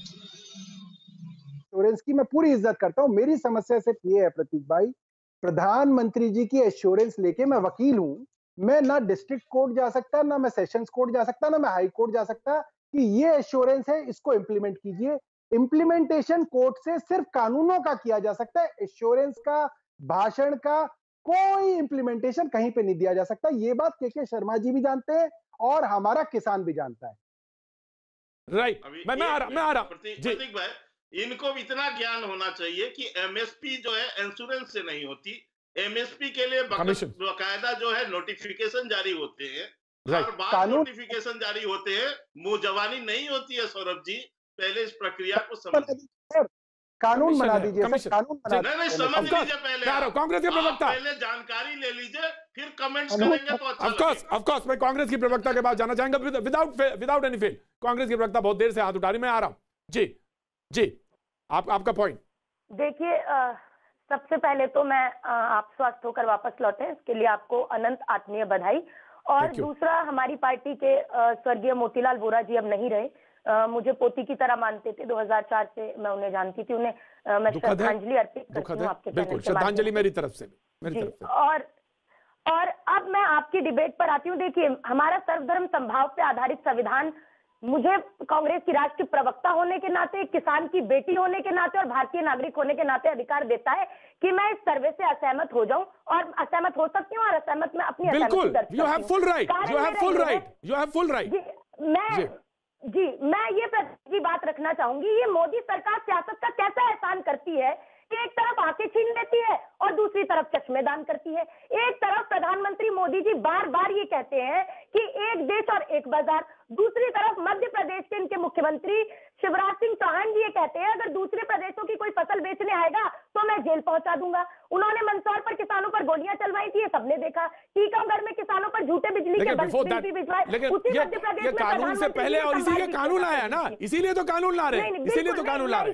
[SPEAKER 5] एश्योरेंस की मैं पूरी इज्जत करता हूं, मेरी समस्या सिर्फ ये है प्रतीक भाई, प्रधानमंत्री जी की एश्योरेंस लेके, मैं वकील हूं, मैं ना डिस्ट्रिक्ट कोर्ट जा सकता, ना मैं सेशंस कोर्ट जा सकता, ना मैं हाई कोर्ट जा सकता कि ये एश्योरेंस है, इसको इंप्लीमेंट कीजिए। इंप्लीमेंटेशन कोर्ट से सिर्फ कानूनों का किया जा सकता है, एश्योरेंस का, भाषण का कोई इंप्लीमेंटेशन कहीं पे नहीं दिया जा सकता। ये बात के शर्मा जी भी जानते हैं और हमारा किसान भी जानता है।
[SPEAKER 1] राइट, मैं आ रहा
[SPEAKER 4] प्रतीक भाई, इनको भी इतना ज्ञान होना चाहिए कि एमएसपी जो है इंश्योरेंस से नहीं होती। एमएसपी के लिए बाकायदा जो है नोटिफिकेशन जारी होते हैं, हर बार नोटिफिकेशन जारी होते हैं, मुंह जवानी नहीं होती है सौरभ जी। पहले इस प्रक्रिया को समझिए,
[SPEAKER 5] कानून बना दीजिए, कानून बना दीजिए।
[SPEAKER 4] नहीं समझ लीजिए पहले,
[SPEAKER 1] कांग्रेस के प्रवक्ता
[SPEAKER 4] पहले जानकारी ले लीजिए, फिर कमेंट्स करेंगे तो अच्छा।
[SPEAKER 1] ऑफ कोर्स मैं कांग्रेस की प्रवक्ता के पास जाना चाहेंगे विदाउट एनी फेल। कांग्रेस की प्रवक्ता बहुत देर से हाथ उठा रही, मैं आ रहा हूं। जी आपका पॉइंट।
[SPEAKER 6] देखिए, सबसे पहले तो मैं आप स्वस्थ होकर वापस लौटे, इसके लिए आपको अनंत आत्मीय बधाई। और दूसरा, हमारी पार्टी के स्वर्गीय मोतीलाल वोरा जी अब नहीं रहे, मुझे पोती की तरह मानते थे, 2004 से मैं उन्हें जानती थी, उन्हें मैं श्रद्धांजलि अर्पित करती हूँ आपके
[SPEAKER 1] बिल्कुल, श्रद्धांजलि मेरी तरफ से भी।
[SPEAKER 6] और अब मैं आपकी डिबेट पर आती हूँ। देखिए, हमारा सर्वधर्म संभाव पे आधारित संविधान मुझे कांग्रेस की राष्ट्रीय प्रवक्ता होने के नाते, किसान की बेटी होने के नाते और भारतीय नागरिक होने के नाते अधिकार देता है कि मैं इस सर्वे से असहमत हो जाऊं, और असहमत हो सकती हूँ, और असहमत में अपनी
[SPEAKER 1] बिल्कुल, यू हैव फुल राइट।
[SPEAKER 6] मैं ये बात रखना चाहूंगी, ये मोदी सरकार सियासत का कैसा एहसान करती है कि एक तरफ आंखें छीन लेती है और दूसरी तरफ चश्मे दान करती है। एक तरफ प्रधानमंत्री मोदी जी बार बार ये कहते हैं कि एक देश और एक बाजार, दूसरी तरफ मध्य प्रदेश के इनके मुख्यमंत्री शिवराज सिंह चौहान जी ये कहते हैं अगर दूसरे प्रदेशों की कोई फसल बेचने आएगा तो मैं जेल पहुंचा दूंगा। उन्होंने मंदसौर पर किसानों पर गोलियां चलवाई थी, ये सबने देखा। टीकमगढ़ में किसानों पर झूठे बिजली के बिल भी भिजवाए, उसी मध्य प्रदेश में
[SPEAKER 1] कानून से पहले और इसीलिए कानून आया ना, इसीलिए तो कानून ला रहे, इसीलिए तो कानून ला रहे।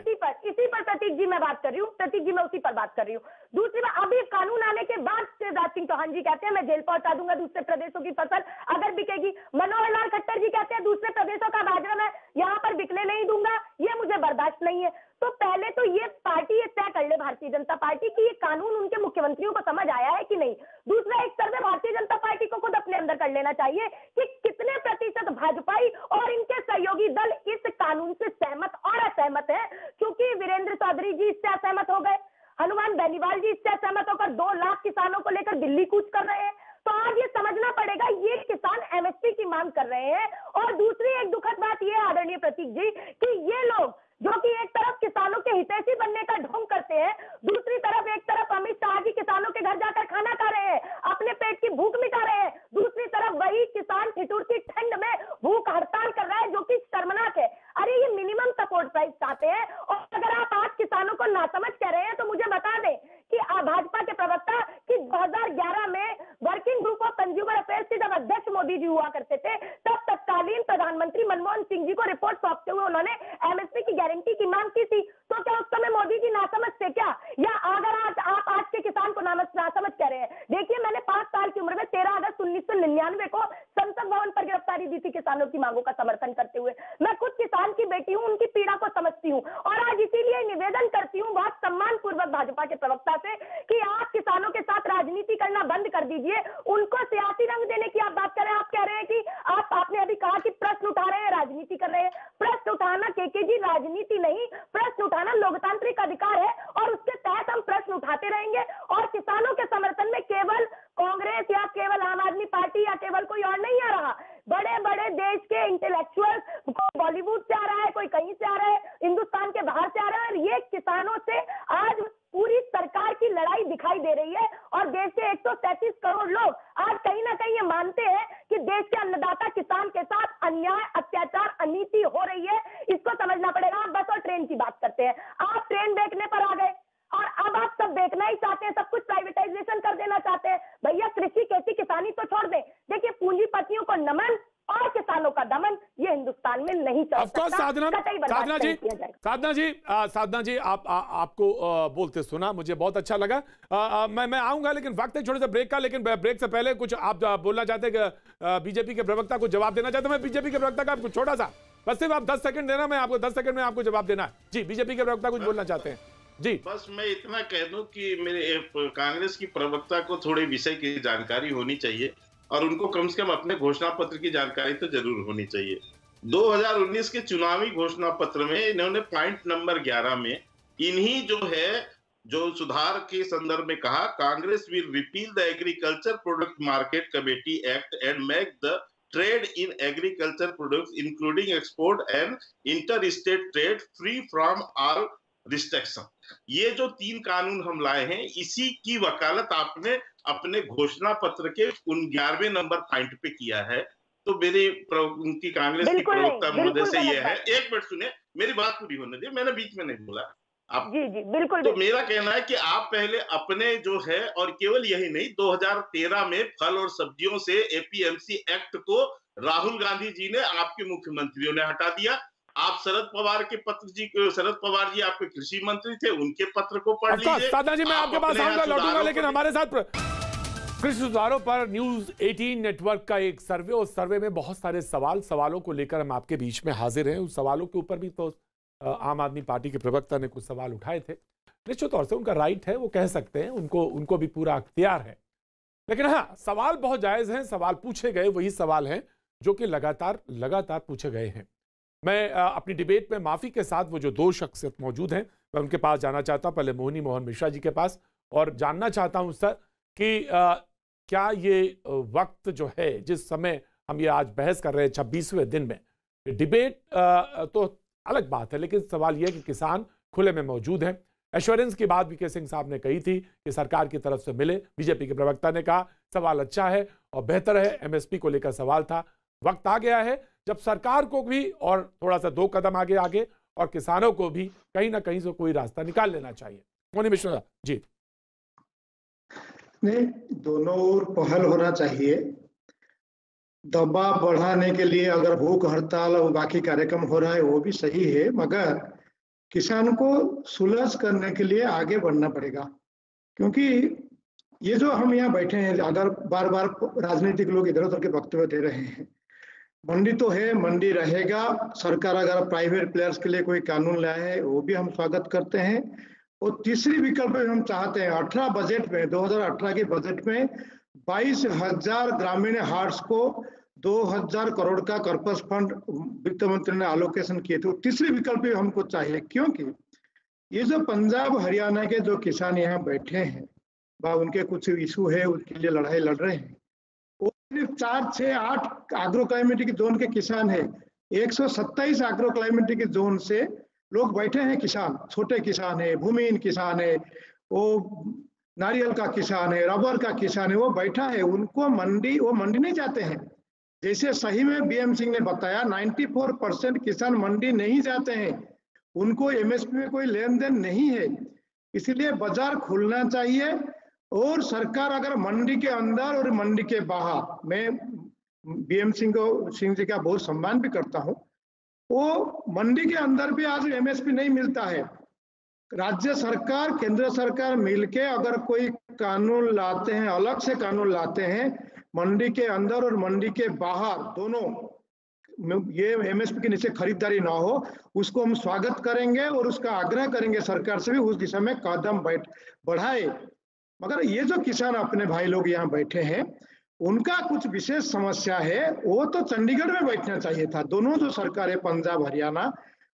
[SPEAKER 6] इसी पर प्रतीक जी मैं बात कर रही हूँ, प्रतीक जी मैं उसी पर बात कर रही हूँ। दूसरी बात, अभी कानून आने के बाद शिवराज सिंह चौहान जी कहते हैं मैं जेल पहुंचा दूंगा दूसरे प्रदेशों की फसल अगर बिकेगी। मनोहर लाल खट्टर जी कहते हैं दूसरे प्रदेशों का बाजरा मैं यहाँ पर बिकने नहीं दूंगा, ये मुझे बर्दाश्त नहीं है। तो पहले तो ये पार्टी ये तय कर ले भारतीय जनता पार्टी की ये कानून उनके मुख्यमंत्रियों को समझ आया है कि नहीं। दूसरा, एक सर्वे भारतीय जनता अंदर कर लेना चाहिए कि कितने प्रतिशत भाजपाई और इनके सहयोगी दल इस कानून से सहमत और असहमत है। क्योंकि वीरेंद्र चौधरी जी इससे असहमत हो गए, हनुमान बेनीवाल जी इससे असहमत होकर 2 लाख किसानों को लेकर दिल्ली कूच कर रहे हैं। तो आज ये समझना पड़ेगा, ये किसान एमएसपी की मांग कर रहे हैं। और दूसरी एक दुखद बात ये आदरणीय प्रतीक जी कि ये लोग जो कि एक तरफ किसानों के हितैषी बनने का ढोंग करते हैं, दूसरी तरफ एक तरफ अमित शाह जी किसानों के घर जाकर खाना खा रहे हैं, अपने पेट की भूख मिटा रहे हैं, दूसरी तरफ वही किसान ठिठुर की ठंड में भूख हड़ताल कर रहा है, जो कि शर्मनाक है। अरे ये मिनिमम सपोर्ट प्राइस चाहते हैं। और अगर आप आज किसानों को नासमझ कह रहे हैं तो मुझे बता दें कि भाजपा के प्रवक्ता कि 2011 में working group of consumer affairs के जब अध्यक्ष मोदी जी हुआ करते थे, तब तत्कालीन प्रधानमंत्री मनमोहन सिंह जी को रिपोर्ट सौंपते हुए उन्होंने एमएसपी की गारंटी की मांग की थी। तो क्या उस समय मोदी जी नासमझ थे क्या? या अगर आप आज के किसान को नासमझ कह रहे हैं? देखिए, मैंने 5 साल की उम्र में 13 अगस्त 1999 को संसद भवन पर गिरफ्तारी दी थी किसानों की मांगों का समर्थन करते हुए। मैं खुद किसान की बेटी हूं, उनकी पीड़ा को समझती हूं और आज इसीलिए निवेदन करती हूं बहुत सम्मान पूर्वक भाजपा के प्रवक्ता से कि आप किसानों के साथ राजनीति करना बंद कर दीजिए। उनको सियासी रंग देने की आप बात कर रहे हैं। आप कह रहे हैं कि आपने अभी कहा कि प्रश्न उठा रहे हैं, राजनीति कर रहे हैं। प्रश्न उठाना केके जी राजनीति नहीं, प्रश्न उठाना लोकतांत्रिक अधिकार है और उसके तहत हम प्रश्न उठाते रहेंगे। और किसानों के समर्थन में केवल कांग्रेस या केवल आम आदमी पार्टी या केवल कोई और नहीं आ रहा। बड़े बड़े देश के इंटेलेक्चुअल, बॉलीवुड से आ रहा है, कोई कहीं से आ रहा है, हिंदुस्तान के बाहर से आ रहा है। और ये किसानों से आज पूरी सरकार की लड़ाई दिखाई दे रही है। और देश के 137 करोड़ लोग आज कहीं ना कहीं ये मानते हैं कि देश के अन्नदाता किसान के साथ अन्याय, अत्याचार, अनीति हो रही है। इसको समझना पड़ेगा। आप बस और ट्रेन की बात करते हैं, आप ट्रेन देखने पर आ गए और अब आप सब देखना ही चाहते हैं, सब कुछ प्राइवेटाइजेशन कर देना चाहते हैं। भैया, कृषि, खेती, किसानी तो छोड़ दें। देखिए, पूंजीपतियों को नमन और किसानों का दमन ये हिंदुस्तान में नहीं चल सकता।
[SPEAKER 1] साधना जी आपको बोलते सुना, मुझे बहुत अच्छा लगा। मैं आऊंगा, लेकिन वक्त है छोटे से ब्रेक का। लेकिन ब्रेक से पहले कुछ आप बोलना चाहते हैं, बीजेपी के प्रवक्ता को जवाब देना चाहते हैं। मैं बीजेपी के प्रवक्ता का आपको छोटा सा, बस सिर्फ आप 10 सेकंड देना, मैं आपको 10 सेकंड में आपको जवाब देना है। जी, बीजेपी के प्रवक्ता कुछ बोलना चाहते हैं जी।
[SPEAKER 4] बस मैं इतना कह दूं कि मेरे कांग्रेस की प्रवक्ता को थोड़े विषय की जानकारी होनी चाहिए और उनको कम से कम अपने घोषणा पत्र की जानकारी तो जरूर होनी चाहिए। 2019 के चुनावी घोषणा पत्र में इन्होंने पॉइंट नंबर 11 में इन्हीं जो सुधार के संदर्भ में कहा, Congress will repeal the agriculture product market committee act and make the trade in agriculture products including export and inter state trade free from all restriction. ये जो 3 कानून हम लाए हैं, इसी की वकालत आपने अपने घोषणा पत्र के 11वें नंबर पॉइंट पे किया है। तो मेरी उनकी कांग्रेस की प्रवक्ता महोदय से ये है, एक मिनट सुने, मेरी बात पूरी होने दे, मैंने बीच में नहीं बोला आप।
[SPEAKER 6] जी जी बिल्कुल।
[SPEAKER 4] तो मेरा कहना है कि आप पहले अपने जो है, और केवल यही नहीं, 2013 में फल और सब्जियों से एपीएमसी एक्ट को राहुल गांधी जी ने, आपके मुख्यमंत्रियों ने हटा दिया। आप शरद पवार जी आपके कृषि मंत्री थे, उनके पत्र को पढ़ लीजिए।
[SPEAKER 1] साधना जी, मैं आपके पास आऊंगा, लौटूंगा, लेकिन हमारे साथ कृषि सुधारों पर न्यूज 18 नेटवर्क का एक सर्वे, और सर्वे में बहुत सारे सवालों को लेकर हम आपके बीच में हाजिर हैं। उस सवालों के ऊपर भी तो आम आदमी पार्टी के प्रवक्ता ने कुछ सवाल उठाए थे। निश्चित तौर से उनका राइट है, वो कह सकते हैं, उनको भी पूरा अख्तियार है। लेकिन हाँ, सवाल बहुत जायज हैं, सवाल पूछे गए वही सवाल हैं जो कि लगातार पूछे गए हैं। मैं अपनी डिबेट में माफी के साथ वो जो 2 शख्सियत मौजूद हैं, मैं उनके पास जाना चाहता हूं। पहले मोहिनी मोहन मिश्रा जी के पास, और जानना चाहता हूं सर कि क्या ये वक्त जो है, जिस समय हम ये आज बहस कर रहे हैं 26वें दिन में, डिबेट तो अलग बात है, लेकिन सवाल यह है कि किसान खुले में मौजूद हैं। एश्योरेंस की बात वीके सिंह साहब ने कही थी कि सरकार की तरफ से मिले। बीजेपी के प्रवक्ता ने कहा सवाल अच्छा है और बेहतर है, एमएसपी को लेकर सवाल था। वक्त आ गया है जब सरकार को भी और थोड़ा सा 2 कदम आगे और किसानों को भी कहीं ना कहीं से कोई रास्ता निकाल लेना चाहिए। मोहिनी मिश्रा जी।
[SPEAKER 7] नहीं, दोनों ओर पहल होना चाहिए। दबाव बढ़ाने के लिए अगर भूख हड़ताल और बाकी कार्यक्रम हो रहा है वो भी सही है, मगर किसान को सुलझ करने के लिए आगे बढ़ना पड़ेगा। क्योंकि ये जो हम यहाँ बैठे हैं, अगर बार बार राजनीतिक लोग इधर उधर के वक्तव्य दे रहे हैं, मंडी तो है, मंडी रहेगा। सरकार अगर प्राइवेट प्लेयर्स के लिए कोई कानून लाए है वो भी हम स्वागत करते हैं। और तीसरी विकल्प हम चाहते हैं 2018 के बजट में 22,000 ग्रामीण हार्ट्स को 2,000 करोड़ का कॉर्पस फंड वित्त मंत्री ने एलोकेशन किए थे। तीसरी विकल्प भी हमको चाहिए, क्योंकि ये जो पंजाब हरियाणा के जो किसान यहाँ बैठे हैं व उनके कुछ इशू है, उनके लिए लड़ाई लड़ रहे हैं, वो सिर्फ 4, 6, 8 एग्रो क्लाइमेटिक जोन के किसान है। 127 एग्रो क्लाइमेटिक जोन से लोग बैठे हैं किसान, छोटे किसान है, भूमिहीन किसान है, वो नारियल का किसान है, रबर का किसान है, वो बैठा है। उनको वो मंडी नहीं जाते हैं। जैसे सही में बीएम सिंह ने बताया 94% किसान मंडी नहीं जाते हैं, उनको एमएसपी में कोई लेन देन नहीं है। इसलिए बाजार खुलना चाहिए और सरकार अगर मंडी के अंदर और मंडी के बाहर, मैं बीएम सिंह जी का बहुत सम्मान भी करता हूँ, वो मंडी के अंदर भी आज एमएसपी नहीं मिलता है। राज्य सरकार केंद्र सरकार मिलके अगर कोई कानून लाते हैं, अलग से कानून लाते हैं, मंडी के अंदर और मंडी के बाहर दोनों ये एमएसपी के नीचे खरीदारी ना हो, उसको हम स्वागत करेंगे और उसका आग्रह करेंगे सरकार से भी उस दिशा में कदम बढ़ाए। मगर ये जो किसान अपने भाई लोग यहाँ बैठे हैं, उनका कुछ विशेष समस्या है, वो तो चंडीगढ़ में बैठना चाहिए था। दोनों जो सरकार है, पंजाब हरियाणा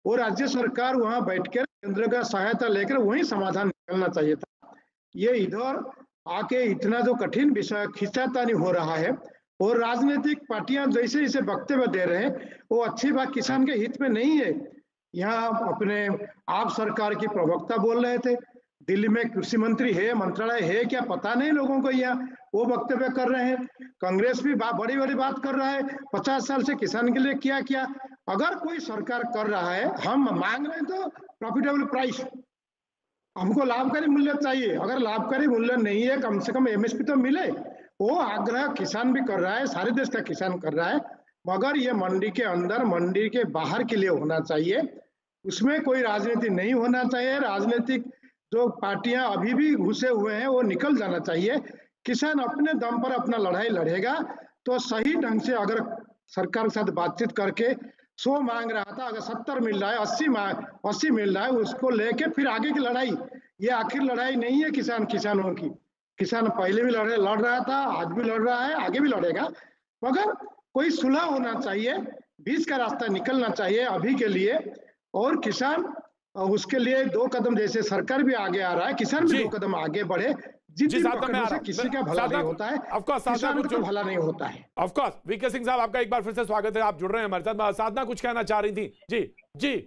[SPEAKER 7] और राज्य सरकार, वहां बैठकर केंद्र का सहायता लेकर वही समाधान निकलना चाहिए था। ये इधर आके इतना जो कठिन विषय खींचातानी हो रहा है और राजनीतिक पार्टियां जैसे जैसे वक्तव्य दे रहे हैं, वो अच्छी बात किसान के हित में नहीं है। यहाँ अपने आप सरकार की प्रवक्ता बोल रहे थे, दिल्ली में कृषि मंत्री है, मंत्रालय है क्या पता नहीं लोगों को, यहाँ वो वक्तव्य कर रहे हैं। कांग्रेस भी बड़ी बड़ी बात कर रहा है, 50 साल से किसान के लिए क्या किया। अगर कोई सरकार कर रहा है, हम मांग रहे हैं तो प्रॉफिटेबल प्राइस, हमको लाभकारी मूल्य चाहिए। अगर लाभकारी मूल्य नहीं है, कम से कम एमएसपी तो मिले। वो आग्रह किसान भी कर रहा है, सारे देश का किसान कर रहा है, मगर ये मंडी के अंदर मंडी के बाहर के लिए होना चाहिए। उसमें कोई राजनीति नहीं होना चाहिए। राजनीतिक जो पार्टियां अभी भी घुसे हुए हैं वो निकल जाना चाहिए। किसान अपने दम पर अपना लड़ाई लड़ेगा तो सही ढंग से अगर सरकार के साथ बातचीत करके 100 मांग रहा था, अगर 70 मिल रहा है, 80 मिल रहा है, उसको लेके फिर आगे की लड़ाई। ये आखिर लड़ाई नहीं है किसानों की। किसान पहले भी लड़ रहा था, आज भी लड़ रहा है, आगे भी लड़ेगा, मगर कोई सुलह होना चाहिए, बीच का रास्ता निकलना चाहिए अभी के लिए। और किसान उसके लिए 2 कदम, जैसे सरकार भी आगे आ रहा है, किसान भी 2 कदम आगे बढ़े। जिस पकड़ने से किसी का भला नहीं होता है, किसान का भला नहीं होता है।
[SPEAKER 1] ऑफ कोर्स वीके सिंह साहब, आपका एक बार फिर से स्वागत है, आप जुड़ रहे हैं हमारे साथ। साधना कुछ कहना चाह रही थी। जी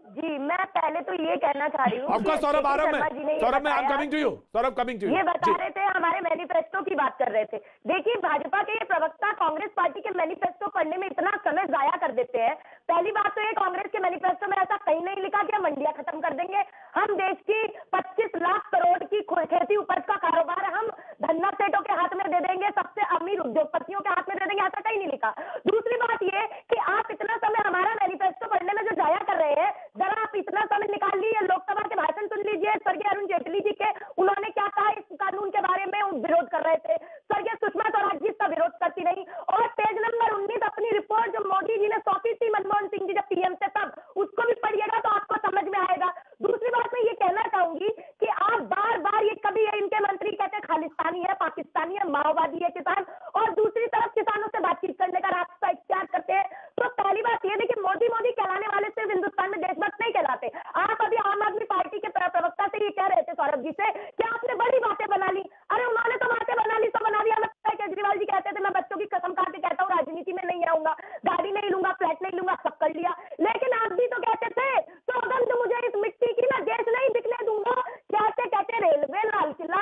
[SPEAKER 6] जी, मैं पहले तो ये कहना चाह रही हूँ,
[SPEAKER 1] सौरभ में I am coming to you, Saurabh coming to you.
[SPEAKER 6] ये बता रहे थे, हमारे मैनिफेस्टो की बात कर रहे थे। देखिए, भाजपा के ये प्रवक्ता कांग्रेस पार्टी के मैनिफेस्टो पढ़ने में इतना समय जाया कर देते हैं। पहली बात तो ये, कांग्रेस के मैनिफेस्टो में ऐसा कहीं नहीं लिखा कि हम मंडियां खत्म कर देंगे, हम देश की 25 लाख करोड़ की खेती उपज का कारोबार हम धन्ना सेठों के हाथ में दे देंगे, सबसे अमीर उद्योगपतियों के हाथ में दे देंगे, ऐसा कहीं नहीं लिखा। दूसरी बात ये कि आप इतना समय हमारा मैनिफेस्टो पढ़ने में जो जाया कर रहे हैं, जरा आप इतना समय निकाल लीजिए, लोकसभा के भाषण सुन लीजिए स्वर्गीय अरुण जेटली जी के, उन्होंने क्या कहा इस कानून के बारे में, विरोध कर रहे थे। स्वर्गीय सुषमा स्वराज जी इसका विरोध करती नहीं। और पेज नंबर 19 अपनी रिपोर्ट जो मोदी जी ने सौंपी थी मनमोहन सिंह जी जब पीएम थे तब, उसको भी पढ़िएगा तो आपको समझ में आएगा। दूसरी बात मैं ये कहना चाहूंगी कि आप बार बार ये कभी इनके मंत्री कहते खालिस्तानी है, पाकिस्तानी है, माओवादी है किसान, और दूसरी तरफ किसानों से बातचीत करने का रास्ता इख्तियार करते हैं। तो पहली बात ये देखिए, मोदी कहलाने वाले सिर्फ हिंदुस्तान में देशभक्त नहीं कहलाते। आप अभी आम आदमी पार्टी के प्रवक्ता से ये कह रहे थे सौरभ जी से कि आपने बड़ी बातें बना ली। अरे उन्होंने तो बातें बना ली, तो बना दिया। केजरीवाल जी कहते थे मैं बच्चों की कसम खा के कहता हूँ राजनीति में नहीं आऊंगा, गाड़ी नहीं लूंगा, फ्लैट नहीं लूंगा, सब कर लिया। लेकिन आप भी तो कहते थे 14 तो मुझे इस मिट्टी की ना देश नहीं दिखने दूंगा, कहते रेलवे, लाल किला,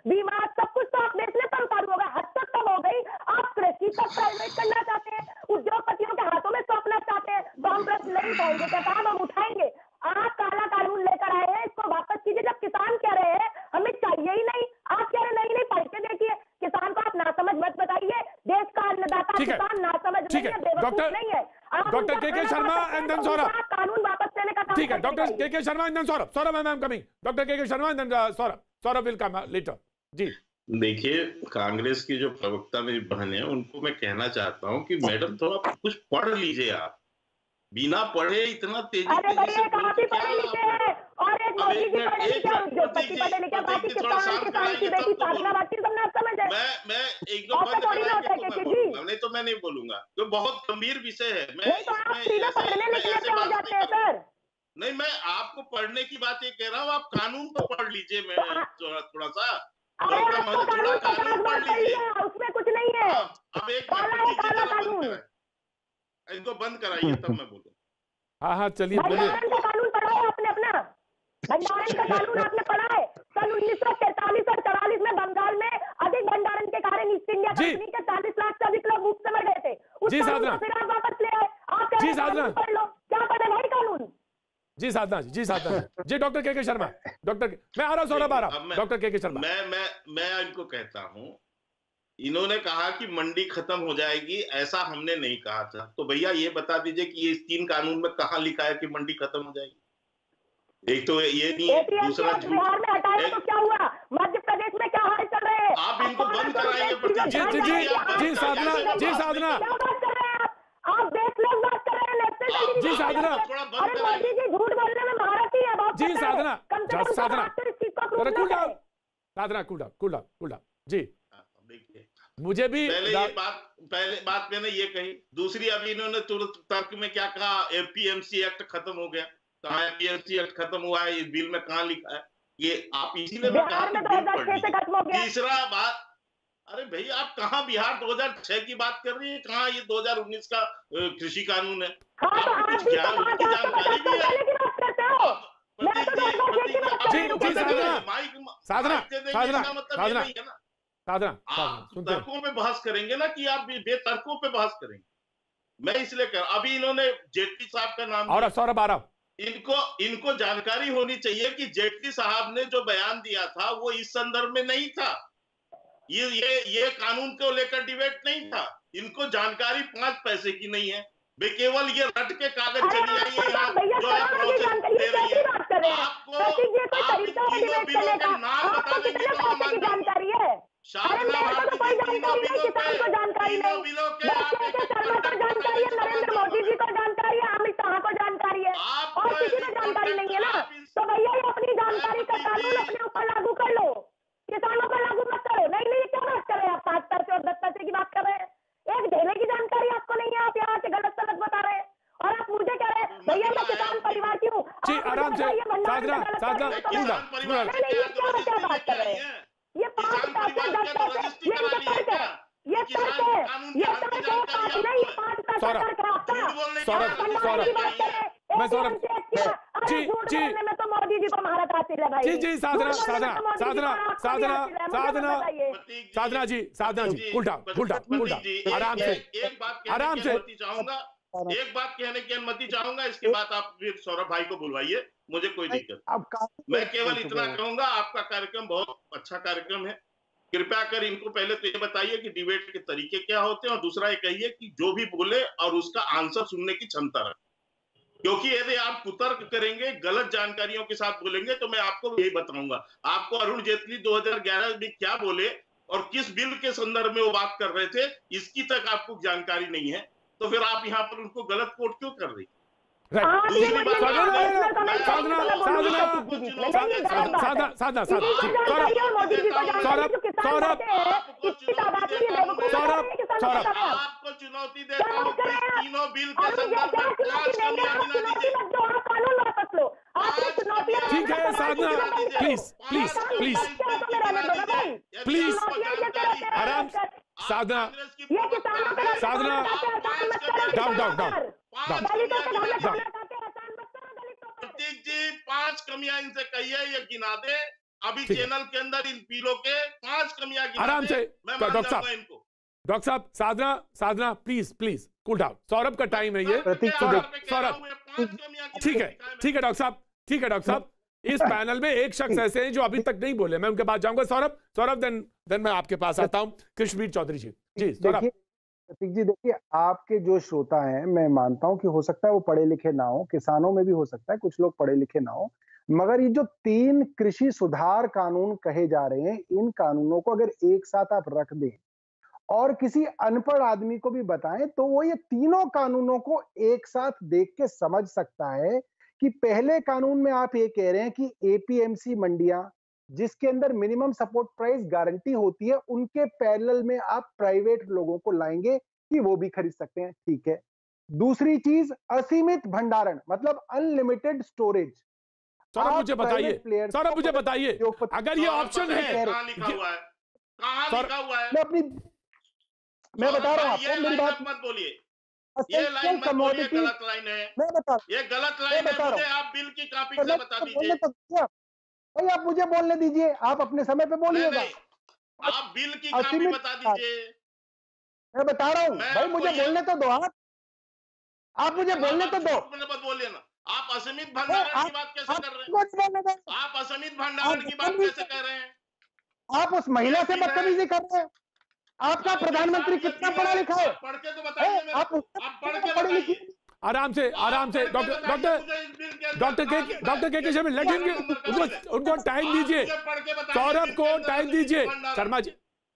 [SPEAKER 6] बीमा, सब कुछ तो आप देश में कम चालू होगा, हद तक तो हो गई। आप कृषि तक प्राइवेट करना चाहते हैं, उद्योगपतियों के हाथों में सौंपना चाहते हैं, तो हम प्रश्न नहीं पाएंगे क्या काम हम उठाएंगे। आप काला कानून लेकर आए हैं, इसको वापस कीजिए। जब किसान कह रहे हैं हमें चाहिए ही नहीं, आप कह रहे नहीं पढ़ के देखिए। किसान को आप नासमझ मत बताइए, देश का अन्नदाता किसान नासमझ नहीं है, बेवकूफ नहीं है।
[SPEAKER 1] Doctor K Sharma and then Saurabh,
[SPEAKER 6] कानून वापस लेने का,
[SPEAKER 1] ठीक है। Doctor K Sharma and then Saurabh I am coming. Doctor K Sharma and then Saurabh will come later. जी
[SPEAKER 4] देखिए, कांग्रेस की जो प्रवक्ता मेरी बहन है, उनको मैं कहना चाहता हूँ कि मैडम थोड़ा कुछ पढ़ लीजिए। आप बिना पढ़े इतना तेजी से
[SPEAKER 6] और एक भाई मोदी जी पढ़े लिखे और उद्योगपति पढ़े लिखे, बाकी किसान की बेटी साधना बाकी सब ना समझ है।
[SPEAKER 4] मैं एक दो बंद कराएंगे तो मैं बोलूंगा, नहीं तो मैं नहीं बोलूंगा, तो बहुत गंभीर विषय है।
[SPEAKER 6] नहीं तो आप सीधे पढ़ने लिखने पे हो जाते हैं सर।
[SPEAKER 4] नहीं, मैं आपको पढ़ने की बात ये कह रहा हूँ, आप कानून तो पढ़ लीजिए, मैं थोड़ा सा कानून पढ़ लीजिए,
[SPEAKER 6] उसमें कुछ नहीं है।
[SPEAKER 4] अब एक कानून इनको बंद कराइए तब मैं बोलूँ।
[SPEAKER 1] हाँ चलिए बोलिए।
[SPEAKER 6] भंडारण का कानून पढ़ा है आपने अपना? भंडारण का कानून आपने पढ़ा है? सन 1943 और 44 में बंगाल में अधिक भंडारण के कारण ईस्ट इंडिया कंपनी के 40 लाख से अधिक लोग भूख से मर गए थे।
[SPEAKER 1] जी साधना,
[SPEAKER 6] फिर आप वापस ले आए। आप
[SPEAKER 1] जी साधना
[SPEAKER 6] पढ़ लो, क्या पढ़े भाई कानून?
[SPEAKER 1] जी साधना जी, साधना जी, डॉक्टर के शर्मा, डॉक्टर मैं आ रहा हूँ, सौरभ आ रहा हूँ, डॉक्टर के शर्मा।
[SPEAKER 4] मैं इनको कहता हूँ, इन्होंने कहा कि मंडी खत्म हो जाएगी, ऐसा हमने नहीं कहा था। तो भैया ये बता दीजिए कि ये 3 कानून में कहाँ लिखा है कि मंडी खत्म हो जाएगी? एक तो ये नहीं है, दूसरा
[SPEAKER 6] बिहार में हटाया तो क्या हुआ? मध्य प्रदेश में क्या हाल चल रहे हैं?
[SPEAKER 4] आप इनको बंद कराएंगे।
[SPEAKER 1] जी साधना, जी साधना,
[SPEAKER 6] क्या बात कर रहे हैं आप बेस लोग बात कर रहे हैं।
[SPEAKER 1] जी साधना,
[SPEAKER 6] अरे मोदी जी झूठ बोलने में महारथी है।
[SPEAKER 1] जी साधना, साधना कूल डाउन जी। मुझे भी
[SPEAKER 4] पहले बात मैंने ये कही, दूसरी अभी इन्होंने तुरंत तर्क में क्या कहा, एपीएमसी एक्ट खत्म हो गया। कहाँ एपीएमसी एक्ट खत्म हुआ है? इस बिल में कहाँ लिखा है? ये आप इसीलिए मैं कहा कि बिल पढ़ लीजिए। तीसरा बात, अरे भाई आप कहाँ बिहार 2006 की बात कर रही है, कहाँ ये 2019 का कृषि कानून है? आपको कुछ जानकारी भी है?
[SPEAKER 1] साधना
[SPEAKER 4] आप तर्कों पे बहस करेंगे ना कि आप बेतर्कों पे बहस करेंगे। मैं इसलिए कर, अभी इन्होंने जेटली साहब का नाम
[SPEAKER 1] और सौरभ आ रहा,
[SPEAKER 4] इनको जानकारी होनी चाहिए कि जेटली साहब ने जो बयान दिया था वो इस संदर्भ में नहीं था। ये कानून को लेकर डिबेट नहीं था। इनको जानकारी 5 पैसे की नहीं है, वे केवल ये रट के कागज चली आई है यहाँ जो है प्रोसेस दे रही है। आपको आप तीनों बिलों के नाम बता देंगे तो हम मान जाएंगे। शासना भारती के तीनों बिलों के
[SPEAKER 6] नरेंद्र मोदी जी को जानकारी है, अमित शाह को जानकारी है, और किसी को जानकारी नहीं है ना। तो भैया ये अपनी जानकारी का कानून अपने ऊपर लागू कर लो, किसानों पर लागू मत करो। नहीं क्या बात कर रहे हैं आप? 5 पैसे और 10 पैसे की बात कर रहे हैं। एक ढेले की जानकारी आपको नहीं है, आप यहाँ के गलत सलत बता रहे हैं। और आप मुझे कह रहे हैं भैया मैं किसान परिवार की हूँ।
[SPEAKER 1] जी आराम से साधना,
[SPEAKER 6] क्या बात कर रहे हैं? ये 5 पैसे 10 पैसे ये तर्क है, ये तर्क है, ये तर्क है नहीं। 5 पैसे तर्क है आपका।
[SPEAKER 1] मैं सौरभ जी
[SPEAKER 6] में तो मोदी जी को महारत हासिल है भाई।
[SPEAKER 1] जी साधना जी कूल डाउन आराम से
[SPEAKER 4] एक बात कहने की अनुमति चाहूंगा, इसके बाद आप फिर सौरभ भाई को बुलवाइए, मुझे कोई दिक्कत। मैं केवल इतना कहूंगा, आपका कार्यक्रम बहुत अच्छा कार्यक्रम है। कृपया कर इनको पहले तो ये बताइए कि डिबेट के तरीके क्या होते हैं, और दूसरा ये कहिए कि जो भी बोले और उसका आंसर सुनने की क्षमता रखें। क्योंकि यदि आप कुतर्क करेंगे, गलत जानकारियों के साथ बोलेंगे, तो मैं आपको यही बताऊंगा। आपको अरुण जेटली 2011 में क्या बोले और किस बिल के संदर्भ में वो बात कर रहे थे, इसकी तक आपको जानकारी नहीं है, तो फिर आप यहाँ पर उनको गलत कोट क्यों कर रही? दूसरी बात, आपको चुनौती देता हूँ कि तीनों बिल के संदर्भ में 5 कमियां गिना दीजिए।
[SPEAKER 1] ठीक है साधना, प्लीज आराम। साधना डाउन
[SPEAKER 4] प्रतीक जी 5 कमियां इनसे कहिए, ये गिना दे। अभी चैनल के अंदर इन बिलों के 5 कमियां गिना
[SPEAKER 1] आराम से। डॉक्टर साहब साधना प्लीज कूल डाउन। सौरभ का टाइम है ये। सौरभ ठीक है डॉक्टर साहब इस पैनल में एक शख्स ऐसे हैं जो अभी तक नहीं बोले, मैं उनके पास जाऊंगा। सौरभ देन मैं आपके पास आता हूं। कृष्णवीर चौधरी जी सौरभ।
[SPEAKER 5] प्रतीक जी देखिए, आपके जो श्रोता हैं, मैं मानता हूं कि हो सकता है वो पढ़े लिखे ना हो, किसानों में भी हो सकता है कुछ लोग पढ़े लिखे ना हो, मगर ये जो 3 कृषि सुधार कानून कहे जा रहे हैं, इन कानूनों को अगर एक साथ आप रख दें और किसी अनपढ़ आदमी को भी बताएं, तो वो ये तीनों कानूनों को एक साथ देख के समझ सकता है कि पहले कानून में आप ये कह रहे हैं कि एपीएमसी मंडियां जिसके अंदर मिनिमम सपोर्ट प्राइस गारंटी होती है, उनके पैरेलल में आप प्राइवेट लोगों को लाएंगे कि वो भी खरीद सकते हैं, ठीक है। दूसरी चीज, असीमित भंडारण, मतलब अनलिमिटेड स्टोरेज।
[SPEAKER 1] सौरभ मुझे बताइए, सौरभ मुझे बताइए, अगर ये ऑप्शन है,
[SPEAKER 4] कहां लिखा हुआ है, कहां लिखा हुआ है?
[SPEAKER 5] मैं बता रहा हूं आपको, मेरी बात
[SPEAKER 4] मत बोलिए, ये लाइन मत बोलिए, गलत लाइन है,
[SPEAKER 5] मैं बता,
[SPEAKER 4] ये गलत लाइन है, मुझे आप बिल की कॉपी से बता दीजिए।
[SPEAKER 5] भाई आप मुझे बोलने दीजिए, आप अपने समय पे बोलिएगा।
[SPEAKER 4] आप बिल की कॉपी बता दीजिए।
[SPEAKER 5] मैं बता रहा हूँ भाई, मुझे बोलने तो दो, आप मुझे बोलने तो दो।
[SPEAKER 4] मत बोलिए ना, आप असीमित भंडारण की बात कैसे कर रहे हैं? आप असीमित भंडारण की बात कैसे कर रहे हैं?
[SPEAKER 5] आप उस महिला से बदतमीजी कर रहे हैं। आपका प्रधानमंत्री कितना पढ़ा लिखा है?
[SPEAKER 4] पढ़ के तो बताइए, आप पढ़ के बताइए।
[SPEAKER 1] आराम से, आराम से, doctor K Sharma, let him, उनको टाइम दीजिए, सौरभ को टाइम दीजिए,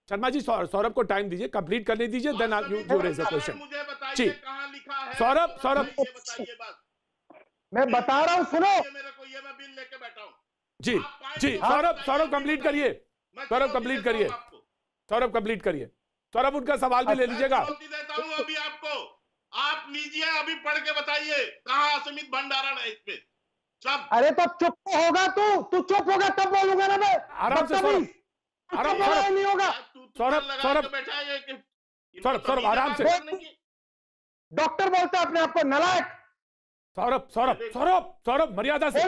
[SPEAKER 1] शर्मा जी सौरभ को टाइम दीजिए, कंप्लीट करने दीजिए, then you raise a question. जी सौरभ
[SPEAKER 5] मैं बता रहा हूं, सुनो
[SPEAKER 4] मेरे को, ये मैं बिल लेके बैठा हूं।
[SPEAKER 1] जी सौरभ कंप्लीट करिए, सौरभ कंप्लीट करिए, सौरभ कंप्लीट करिए, सौरभ उनका सवाल भी ले लीजिएगा।
[SPEAKER 4] देता हूं अभी आपको, आप लीजिए, अभी पढ़ के बताइए कहां असीमित भंडारण है इसमें सब।
[SPEAKER 5] अरे तो चुप होगा, तू चुप होगा तब बोलूंगा ना मैं।
[SPEAKER 1] आराम से सौरभ,
[SPEAKER 5] नहीं होगा
[SPEAKER 1] सौरभ आराम से।
[SPEAKER 5] डॉक्टर बोलते हैं अपने आप को नालायक।
[SPEAKER 1] सौरभ मर्यादा से,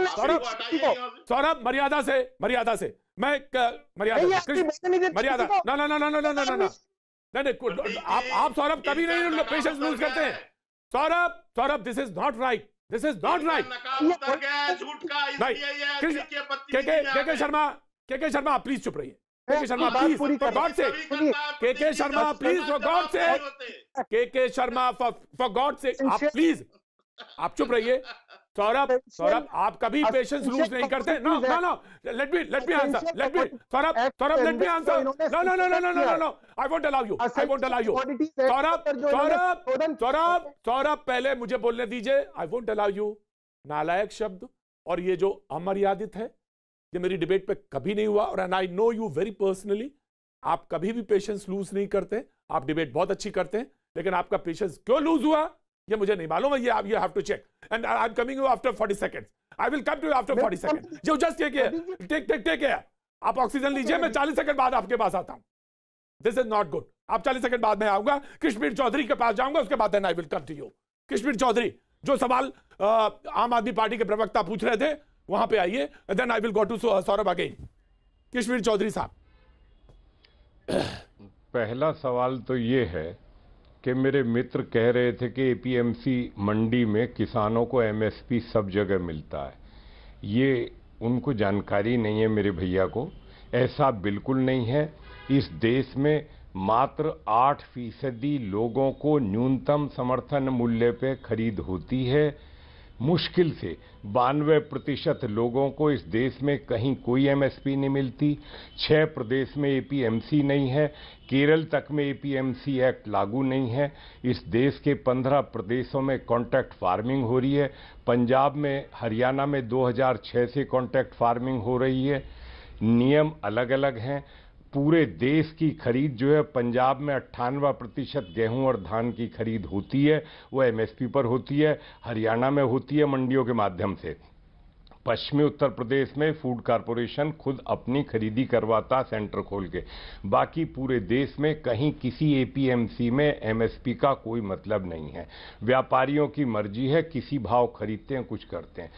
[SPEAKER 1] सौरभ मर्यादा से, मैं मर्यादा ना नहीं, आप सौरभ कभी नहीं पेशेंस लूज करते हैं। Saurabh this is not right, this is not right. के शर्मा प्लीज चुप रहिए, के शर्मा प्लीज फॉर गॉड से, के शर्मा प्लीज फॉर गॉड से, के शर्मा फॉर गॉड से, आप प्लीज आप चुप रहिए। सौरभ आप कभी पेशेंस लूज नहीं करते। No let me answer, Saurabh let me answer. No I won't allow you, Saurabh पहले मुझे बोलने दीजिए। I won't allow you. नालायक शब्द और ये जो अमर्यादित है, ये मेरी डिबेट पे कभी नहीं हुआ, और and I know you very personally. आप कभी भी पेशेंस लूज नहीं करते, आप डिबेट बहुत अच्छी करते हैं, लेकिन आपका पेशेंस क्यों लूज हुआ ये मुझे नहीं मालूम है। ये आप, you have to check, and I am coming you after 40 seconds. I will come to you after 40 seconds. जो जस्ट टेक केयर। आप ऑक्सीजन लीजिए, मैं 40 सेकंड बाद आपके पास आता हूं। This is not good. आप 40 सेकंड बाद में आऊंगा, कृष्णवीर चौधरी के पास जाऊंगा, उसके बाद then I will come to you. Krishnavir Chaudhary, जो सवाल आम आदमी पार्टी के प्रवक्ता पूछ रहे थे वहां पे आइए, then I will go to Saurabh again. Krishnavir Chaudhary साहब,
[SPEAKER 8] पहला सवाल तो ये है कि मेरे मित्र कह रहे थे कि एपीएमसी मंडी में किसानों को एमएसपी सब जगह मिलता है। ये उनको जानकारी नहीं है मेरे भैया को, ऐसा बिल्कुल नहीं है। इस देश में मात्र 8% लोगों को न्यूनतम समर्थन मूल्य पे खरीद होती है। मुश्किल से 92% लोगों को इस देश में कहीं कोई एमएसपी नहीं मिलती। 6 प्रदेश में एपीएमसी नहीं है, केरल तक में एपीएमसी एक्ट लागू नहीं है। इस देश के 15 प्रदेशों में कॉन्ट्रैक्ट फार्मिंग हो रही है। पंजाब में, हरियाणा में 2006 से कॉन्ट्रैक्ट फार्मिंग हो रही है। नियम अलग अलग हैं। पूरे देश की खरीद जो है, पंजाब में 98% गेहूं और धान की खरीद होती है, वो एमएसपी पर होती है। हरियाणा में होती है मंडियों के माध्यम से। पश्चिमी उत्तर प्रदेश में फूड कॉरपोरेशन खुद अपनी खरीदी करवाता सेंटर खोल के। बाकी पूरे देश में कहीं किसी एपीएमसी में एमएसपी का कोई मतलब नहीं है। व्यापारियों की मर्जी है, किसी भाव खरीदते हैं, कुछ करते हैं।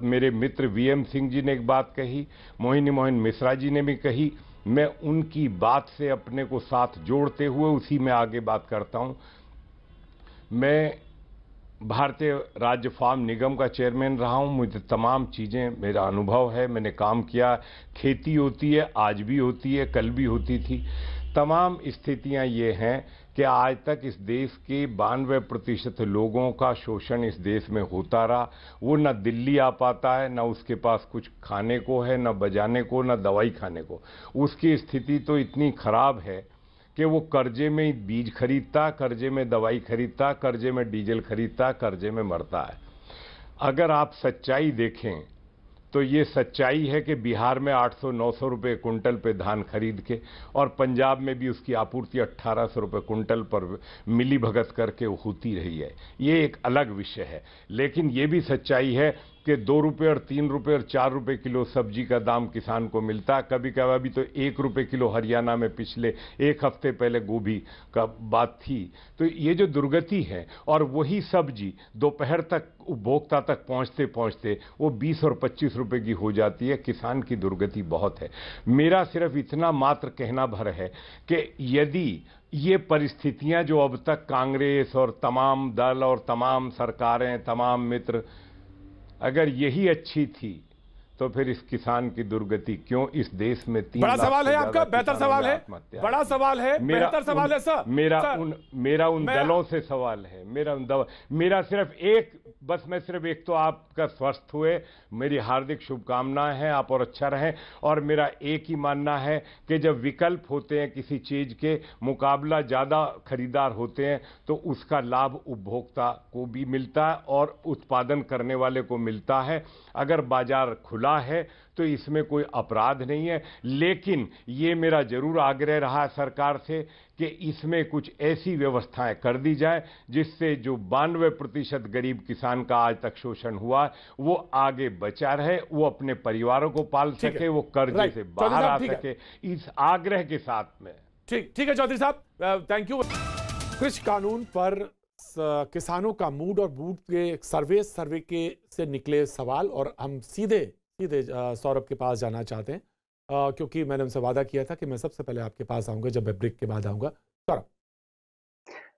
[SPEAKER 8] मेरे मित्र वीएम सिंह जी ने एक बात कही, मोहिनी मोहन मिश्रा जी ने भी कही, मैं उनकी बात से अपने को साथ जोड़ते हुए उसी में आगे बात करता हूं। मैं भारतीय राज्य फार्म निगम का चेयरमैन रहा हूं, मुझे तमाम चीज़ें, मेरा अनुभव है, मैंने काम किया। खेती होती है, आज भी होती है, कल भी होती थी। तमाम स्थितियां ये हैं कि आज तक इस देश के 92% लोगों का शोषण इस देश में होता रहा। वो न दिल्ली आ पाता है, न उसके पास कुछ खाने को है, न बजाने को, न दवाई खाने को। उसकी स्थिति तो इतनी खराब है कि वो कर्जे में बीज खरीदता, कर्जे में दवाई खरीदता, कर्जे में डीजल खरीदता, कर्जे में मरता है। अगर आप सच्चाई देखें तो ये सच्चाई है कि बिहार में 800-900 रुपए कुंटल पे धान खरीद के और पंजाब में भी उसकी आपूर्ति 1800 रुपए कुंटल पर मिली भगत करके होती रही है। ये एक अलग विषय है, लेकिन ये भी सच्चाई है कि 2 रुपये और 3 रुपये और 4 रुपये किलो सब्जी का दाम किसान को मिलता है। कभी कभी तो 1 रुपये किलो हरियाणा में पिछले 1 हफ्ते पहले गोभी का बात थी। तो ये जो दुर्गति है, और वही सब्जी दोपहर तक उपभोक्ता तक पहुंचते पहुंचते वो 20 और 25 रुपए की हो जाती है। किसान की दुर्गति बहुत है। मेरा सिर्फ इतना मात्र कहना भर है कि यदि ये परिस्थितियां जो अब तक कांग्रेस और तमाम दल और तमाम सरकारें, तमाम मित्र, अगर यही अच्छी थी तो फिर इस किसान की दुर्गति क्यों इस देश में 3
[SPEAKER 1] बड़ा सवाल है आपका, बेहतर सवाल है, बड़ा सवाल है, बेहतर सवाल है सर।
[SPEAKER 8] मेरा उन दलों से सवाल है, मेरा सिर्फ एक, बस मैं सिर्फ एक, तो आपका स्वस्थ हुए, मेरी हार्दिक शुभकामनाएं हैं, आप और अच्छा रहें। और मेरा एक ही मानना है कि जब विकल्प होते हैं किसी चीज के, मुकाबला ज्यादा खरीदार होते हैं, तो उसका लाभ उपभोक्ता को भी मिलता है और उत्पादन करने वाले को मिलता है। अगर बाजार खुला है तो इसमें कोई अपराध नहीं है, लेकिन ये मेरा जरूर आग्रह रहा सरकार से कि इसमें कुछ ऐसी व्यवस्थाएं कर दी जाए जिससे जो 92% गरीब किसान का आज तक शोषण हुआ वो आगे बचा रहे, वो अपने परिवारों को पाल सके, वो कर्जे से बाहर आ सके, इस आग्रह के साथ में।
[SPEAKER 1] ठीक है चौधरी साहब, थैंक यू। कृषि कानून पर किसानों का मूड और बूट के सर्वे के से निकले सवाल, और हम सीधे सौरभ के पास जाना चाहते हैं, क्योंकि मैंने उनसे वादा किया था कि मैं सबसे पहले आपके पास आऊंगा जब मैं ब्रेक के बाद आऊंगा। सौरभ,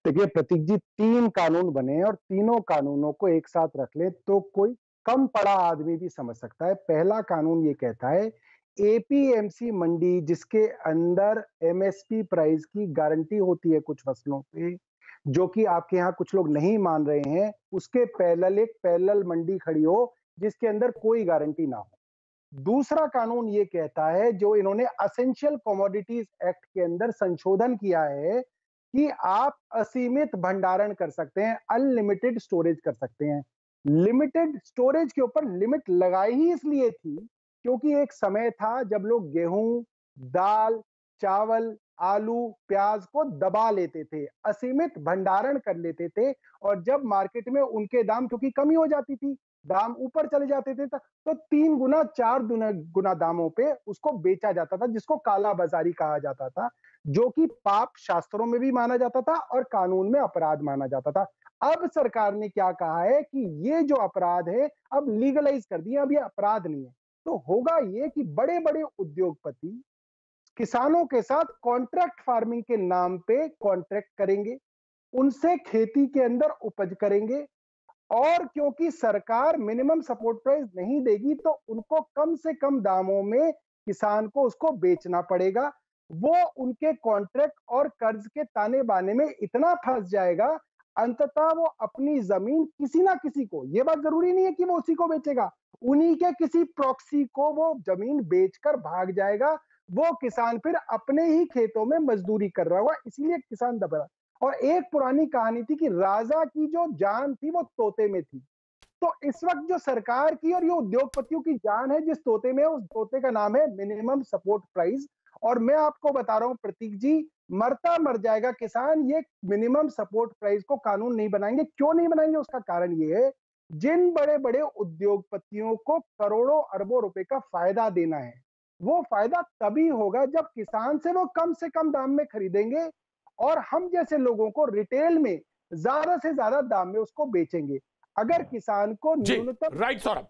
[SPEAKER 5] देखिए प्रतीक जी, 3 कानून बने और तीनों कानूनों को एक साथ रख ले तो कोई कम पड़ा आदमी भी समझ सकता है। पहला कानून ये कहता है एपीएमसी मंडी, जिसके अंदर एमएसपी प्राइस की गारंटी होती है कुछ फसलों पे, जो कि आपके यहाँ कुछ लोग नहीं मान रहे हैं, उसके पैरेलल एक पैरेलल मंडी खड़ी हो जिसके अंदर कोई गारंटी ना हो। दूसरा कानून ये कहता है, जो इन्होंने असेंशियल कमोडिटीज एक्ट के अंदर संशोधन किया है, कि आप असीमित भंडारण कर सकते हैं, अनलिमिटेड स्टोरेज कर सकते हैं। लिमिटेड स्टोरेज के ऊपर लिमिट लगाई ही इसलिए थी क्योंकि एक समय था जब लोग गेहूं, दाल, चावल, आलू, प्याज को दबा लेते थे, असीमित भंडारण कर लेते थे, और जब मार्केट में उनके दाम, क्योंकि कमी हो जाती थी, दाम ऊपर चले जाते थे, तो 3 गुना 4 गुना दामों पे उसको बेचा जाता था, जिसको काला बाजारी कहा जाता था, जो कि पाप शास्त्रों में भी माना जाता था और कानून में अपराध माना जाता था। अब सरकार ने क्या कहा है कि ये जो अपराध है अब लीगलाइज कर दिया, अब ये अपराध नहीं है। तो होगा ये कि बड़े बड़े उद्योगपति किसानों के साथ कॉन्ट्रैक्ट फार्मिंग के नाम पे कॉन्ट्रैक्ट करेंगे, उनसे खेती के अंदर उपज करेंगे, और क्योंकि सरकार मिनिमम सपोर्ट प्राइस नहीं देगी तो उनको कम से कम दामों में किसान को उसको बेचना पड़ेगा। वो उनके कॉन्ट्रैक्ट और कर्ज के ताने बाने में इतना फंस जाएगा, अंततः वो अपनी जमीन किसी ना किसी को, ये बात जरूरी नहीं है कि वो उसी को बेचेगा, उन्हीं के किसी प्रॉक्सी को वो जमीन बेचकर भाग जाएगा। वो किसान फिर अपने ही खेतों में मजदूरी कर रहा होगा, इसीलिए किसान दबा। और एक पुरानी कहानी थी कि राजा की जो जान थी वो तोते में थी। तो इस वक्त जो सरकार की और ये उद्योगपतियों की जान है जिस तोते में, उस तोते का नाम है मिनिमम सपोर्ट प्राइस। और मैं आपको बता रहा हूं प्रतीक जी, मरता मर जाएगा किसान ये मिनिमम सपोर्ट प्राइस को कानून नहीं बनाएंगे। क्यों नहीं बनाएंगे? उसका कारण ये है, जिन बड़े बड़े उद्योगपतियों को करोड़ों अरबों रुपए का फायदा देना है, वो फायदा तभी होगा जब किसान से वो कम दाम में खरीदेंगे और हम जैसे लोगों को रिटेल में ज्यादा से ज्यादा दाम में उसको बेचेंगे। अगर किसान को न्यूनतम,
[SPEAKER 1] right Saurabh,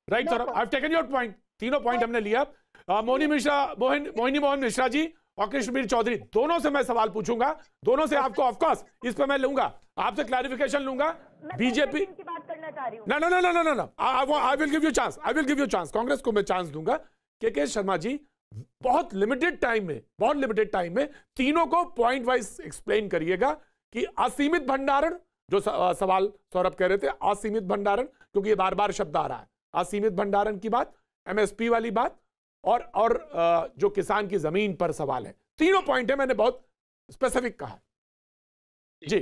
[SPEAKER 1] I have taken your point, तीनों पॉइंट हमने लिया। मोहिनी मोहन मिश्रा जी और कृष्णवीर चौधरी, दोनों से मैं सवाल पूछूंगा, दोनों से आपको ऑफ कोर्स इस पर मैं लूंगा, आपसे क्लैरिफिकेशन लूंगा। बीजेपी की बात करना चाह रही हूं। No, I will give you chance, Congress को मैं चांस दूंगा। के शर्मा जी, बहुत लिमिटेड टाइम में तीनों को पॉइंट वाइज एक्सप्लेन करिएगा कि असीमित भंडारण, जो सवाल सौरभ कह रहे थे, असीमित भंडारण, क्योंकि ये बार बार शब्द आ रहा है, असीमित भंडारण की बात, एमएसपी वाली बात, और जो किसान की जमीन पर सवाल है। तीनों पॉइंट है, मैंने बहुत स्पेसिफिक कहा जी।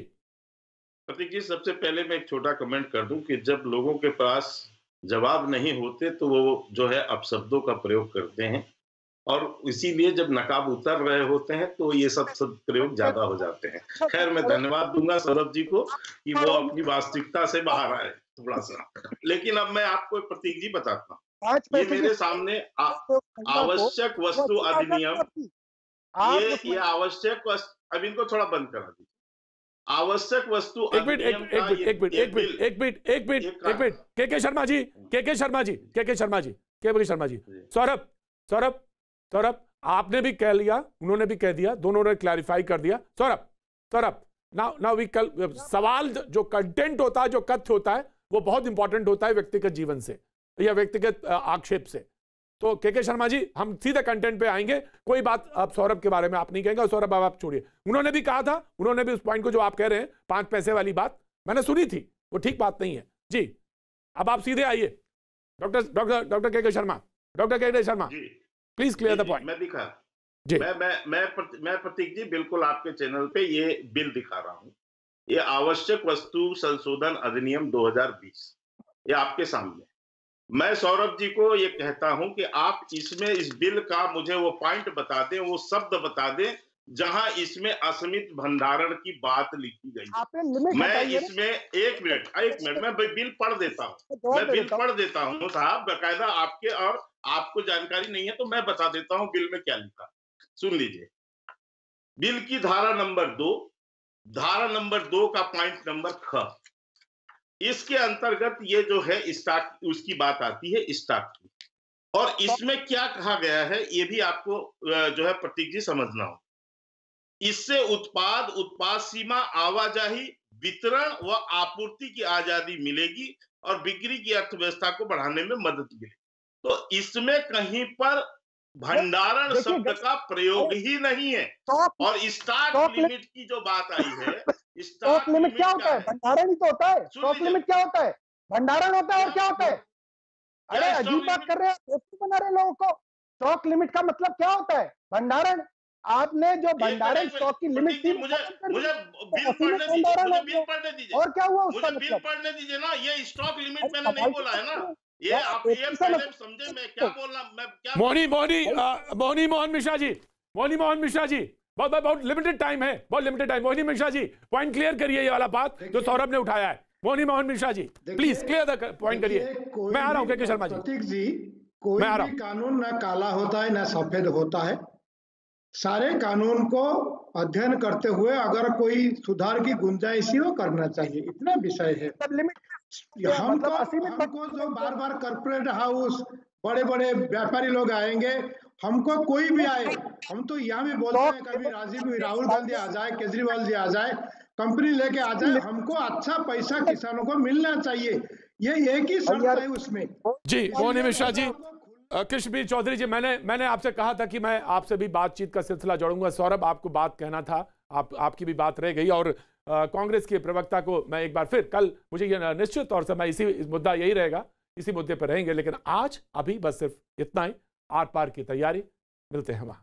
[SPEAKER 4] प्रतीक जी, सबसे पहले मैं एक छोटा कमेंट कर दूं कि जब लोगों के पास जवाब नहीं होते तो वो जो है अपशब्दों का प्रयोग करते हैं, और इसीलिए जब नकाब उतर रहे होते हैं तो ये सब प्रयोग ज्यादा हो जाते हैं। खैर, मैं धन्यवाद दूंगा सौरभ जी को कि वो अपनी वास्तविकता से बाहर आए थोड़ा सा। लेकिन अब मैं आपको प्रतीक जी बताता हूँ, ये मेरे सामने आवश्यक वस्तु अधिनियम, ये आवश्यक वस्तु, अब इनको थोड़ा बंद करा दीजिए। आवश्यक वस्तु अधिनियम का
[SPEAKER 1] एक मिनट के शर्मा जी, सौरभ आपने भी कह लिया, उन्होंने भी कह दिया, दोनों ने क्लैरिफाई कर दिया। सौरभ नाउ वी कल सवाल जो कंटेंट होता है, जो कथ्य होता है, वो बहुत इंपॉर्टेंट होता है व्यक्तिगत जीवन से या व्यक्तिगत आक्षेप से। तो के शर्मा जी, हम सीधे कंटेंट पे आएंगे। कोई बात अब सौरभ के बारे में आप नहीं कहेंगे, और सौरभ आप छोड़िए, उन्होंने भी कहा था, उन्होंने भी उस पॉइंट को जो आप कह रहे हैं 5 पैसे वाली बात मैंने सुनी थी, वो ठीक बात नहीं है जी। अब आप सीधे आइए, doctor K Sharma, please clear the point.
[SPEAKER 4] मैं दिखा जी, मैं प्रतीक जी बिल्कुल आपके चैनल पे ये बिल दिखा रहा हूं, ये आवश्यक वस्तु संशोधन अधिनियम 2020, ये आपके सामने। मैं सौरभ जी को ये कहता हूं कि आप इसमें इस बिल का मुझे वो पॉइंट बता दें, वो शब्द बता दें जहां इसमें असीमित भंडारण की बात लिखी गई। मैं इसमें एक मिनट मैं बिल पढ़ देता हूं, साहब, बकायदा आपके, और आपको जानकारी नहीं है तो मैं बता देता हूं बिल में क्या लिखा। सुन लीजिए, बिल की धारा नंबर 2 का पॉइंट नंबर ख, इसके अंतर्गत ये जो है स्टॉक, उसकी बात आती है स्टॉक की, और इसमें क्या कहा गया है ये भी आपको जो है प्रतीक जी समझना हो। इससे उत्पाद सीमा, आवाजाही, वितरण व आपूर्ति की आजादी मिलेगी और बिक्री की अर्थव्यवस्था को बढ़ाने में मदद मिलेगी। तो इसमें कहीं पर भंडारण शब्द का प्रयोग ही नहीं है। और स्टॉक लिमिट की जो बात आई है,
[SPEAKER 5] स्टॉक लिमिट क्या होता है? भंडारण ही तो होता है। स्टॉक लिमिट क्या होता है? भंडारण होता है, और क्या होता है? अरे अजीब बात कर रहे हैं, बना रहे लोगों को। स्टॉक लिमिट का मतलब क्या होता है? भंडारण। आपने जो भंडारण स्टॉक की लिमिट थी,
[SPEAKER 4] मुझे बिल पढ़ने दीजिए,
[SPEAKER 5] और क्या हुआ उसका
[SPEAKER 4] मतलब? बिल पढ़ने दीजिए ना, ये स्टॉक लिमिट मैंने नहीं बोला है ना, ये आप ये पहले समझे मैं क्या बोल रहा, मैं क्या।
[SPEAKER 1] मोहन मिश्रा जी, बहुत लिमिटेड टाइम है, बहुत लिमिटेड टाइम। मोहनी मिश्रा जी, पॉइंट क्लियर करिए, ये वाला बात जो सौरभ ने उठाया है। Mohan Mishra ji, please clear the point करिए। मैं आ रहा हूं के शर्मा जी,
[SPEAKER 7] कोई भी कानून ना काला होता है ना सफेद होता है। सारे कानून को अध्ययन करते हुए अगर कोई सुधार की गुंजाइश हो करना चाहिए, इतना विषय है। हमको जो बार कॉर्पोरेट हाउस, बड़े बड़े व्यापारी लोग आएंगे, हमको कोई भी आए, हम तो यहाँ भी बोलते हैं, कभी राहुल गांधी आ जाए, केजरीवाल जी आ जाए, कंपनी लेके आ जाए, हमको अच्छा पैसा किसानों को मिलना चाहिए, ये एक ही शर्त है उसमें
[SPEAKER 1] जी। मोहनी मिश्रा जी, कृष्णवीर चौधरी जी, मैंने आपसे कहा था कि मैं आपसे भी बातचीत का सिलसिला जोड़ूंगा। सौरभ, आपको बात कहना था, आपकी भी बात रह गई, और कांग्रेस के प्रवक्ता को मैं एक बार फिर कल, मुझे ये निश्चित तौर से मैं इसी मुद्दा यही रहेगा, इसी मुद्दे पर रहेंगे, लेकिन आज अभी बस सिर्फ इतना ही। आर पार की तैयारी, मिलते हैं वहां।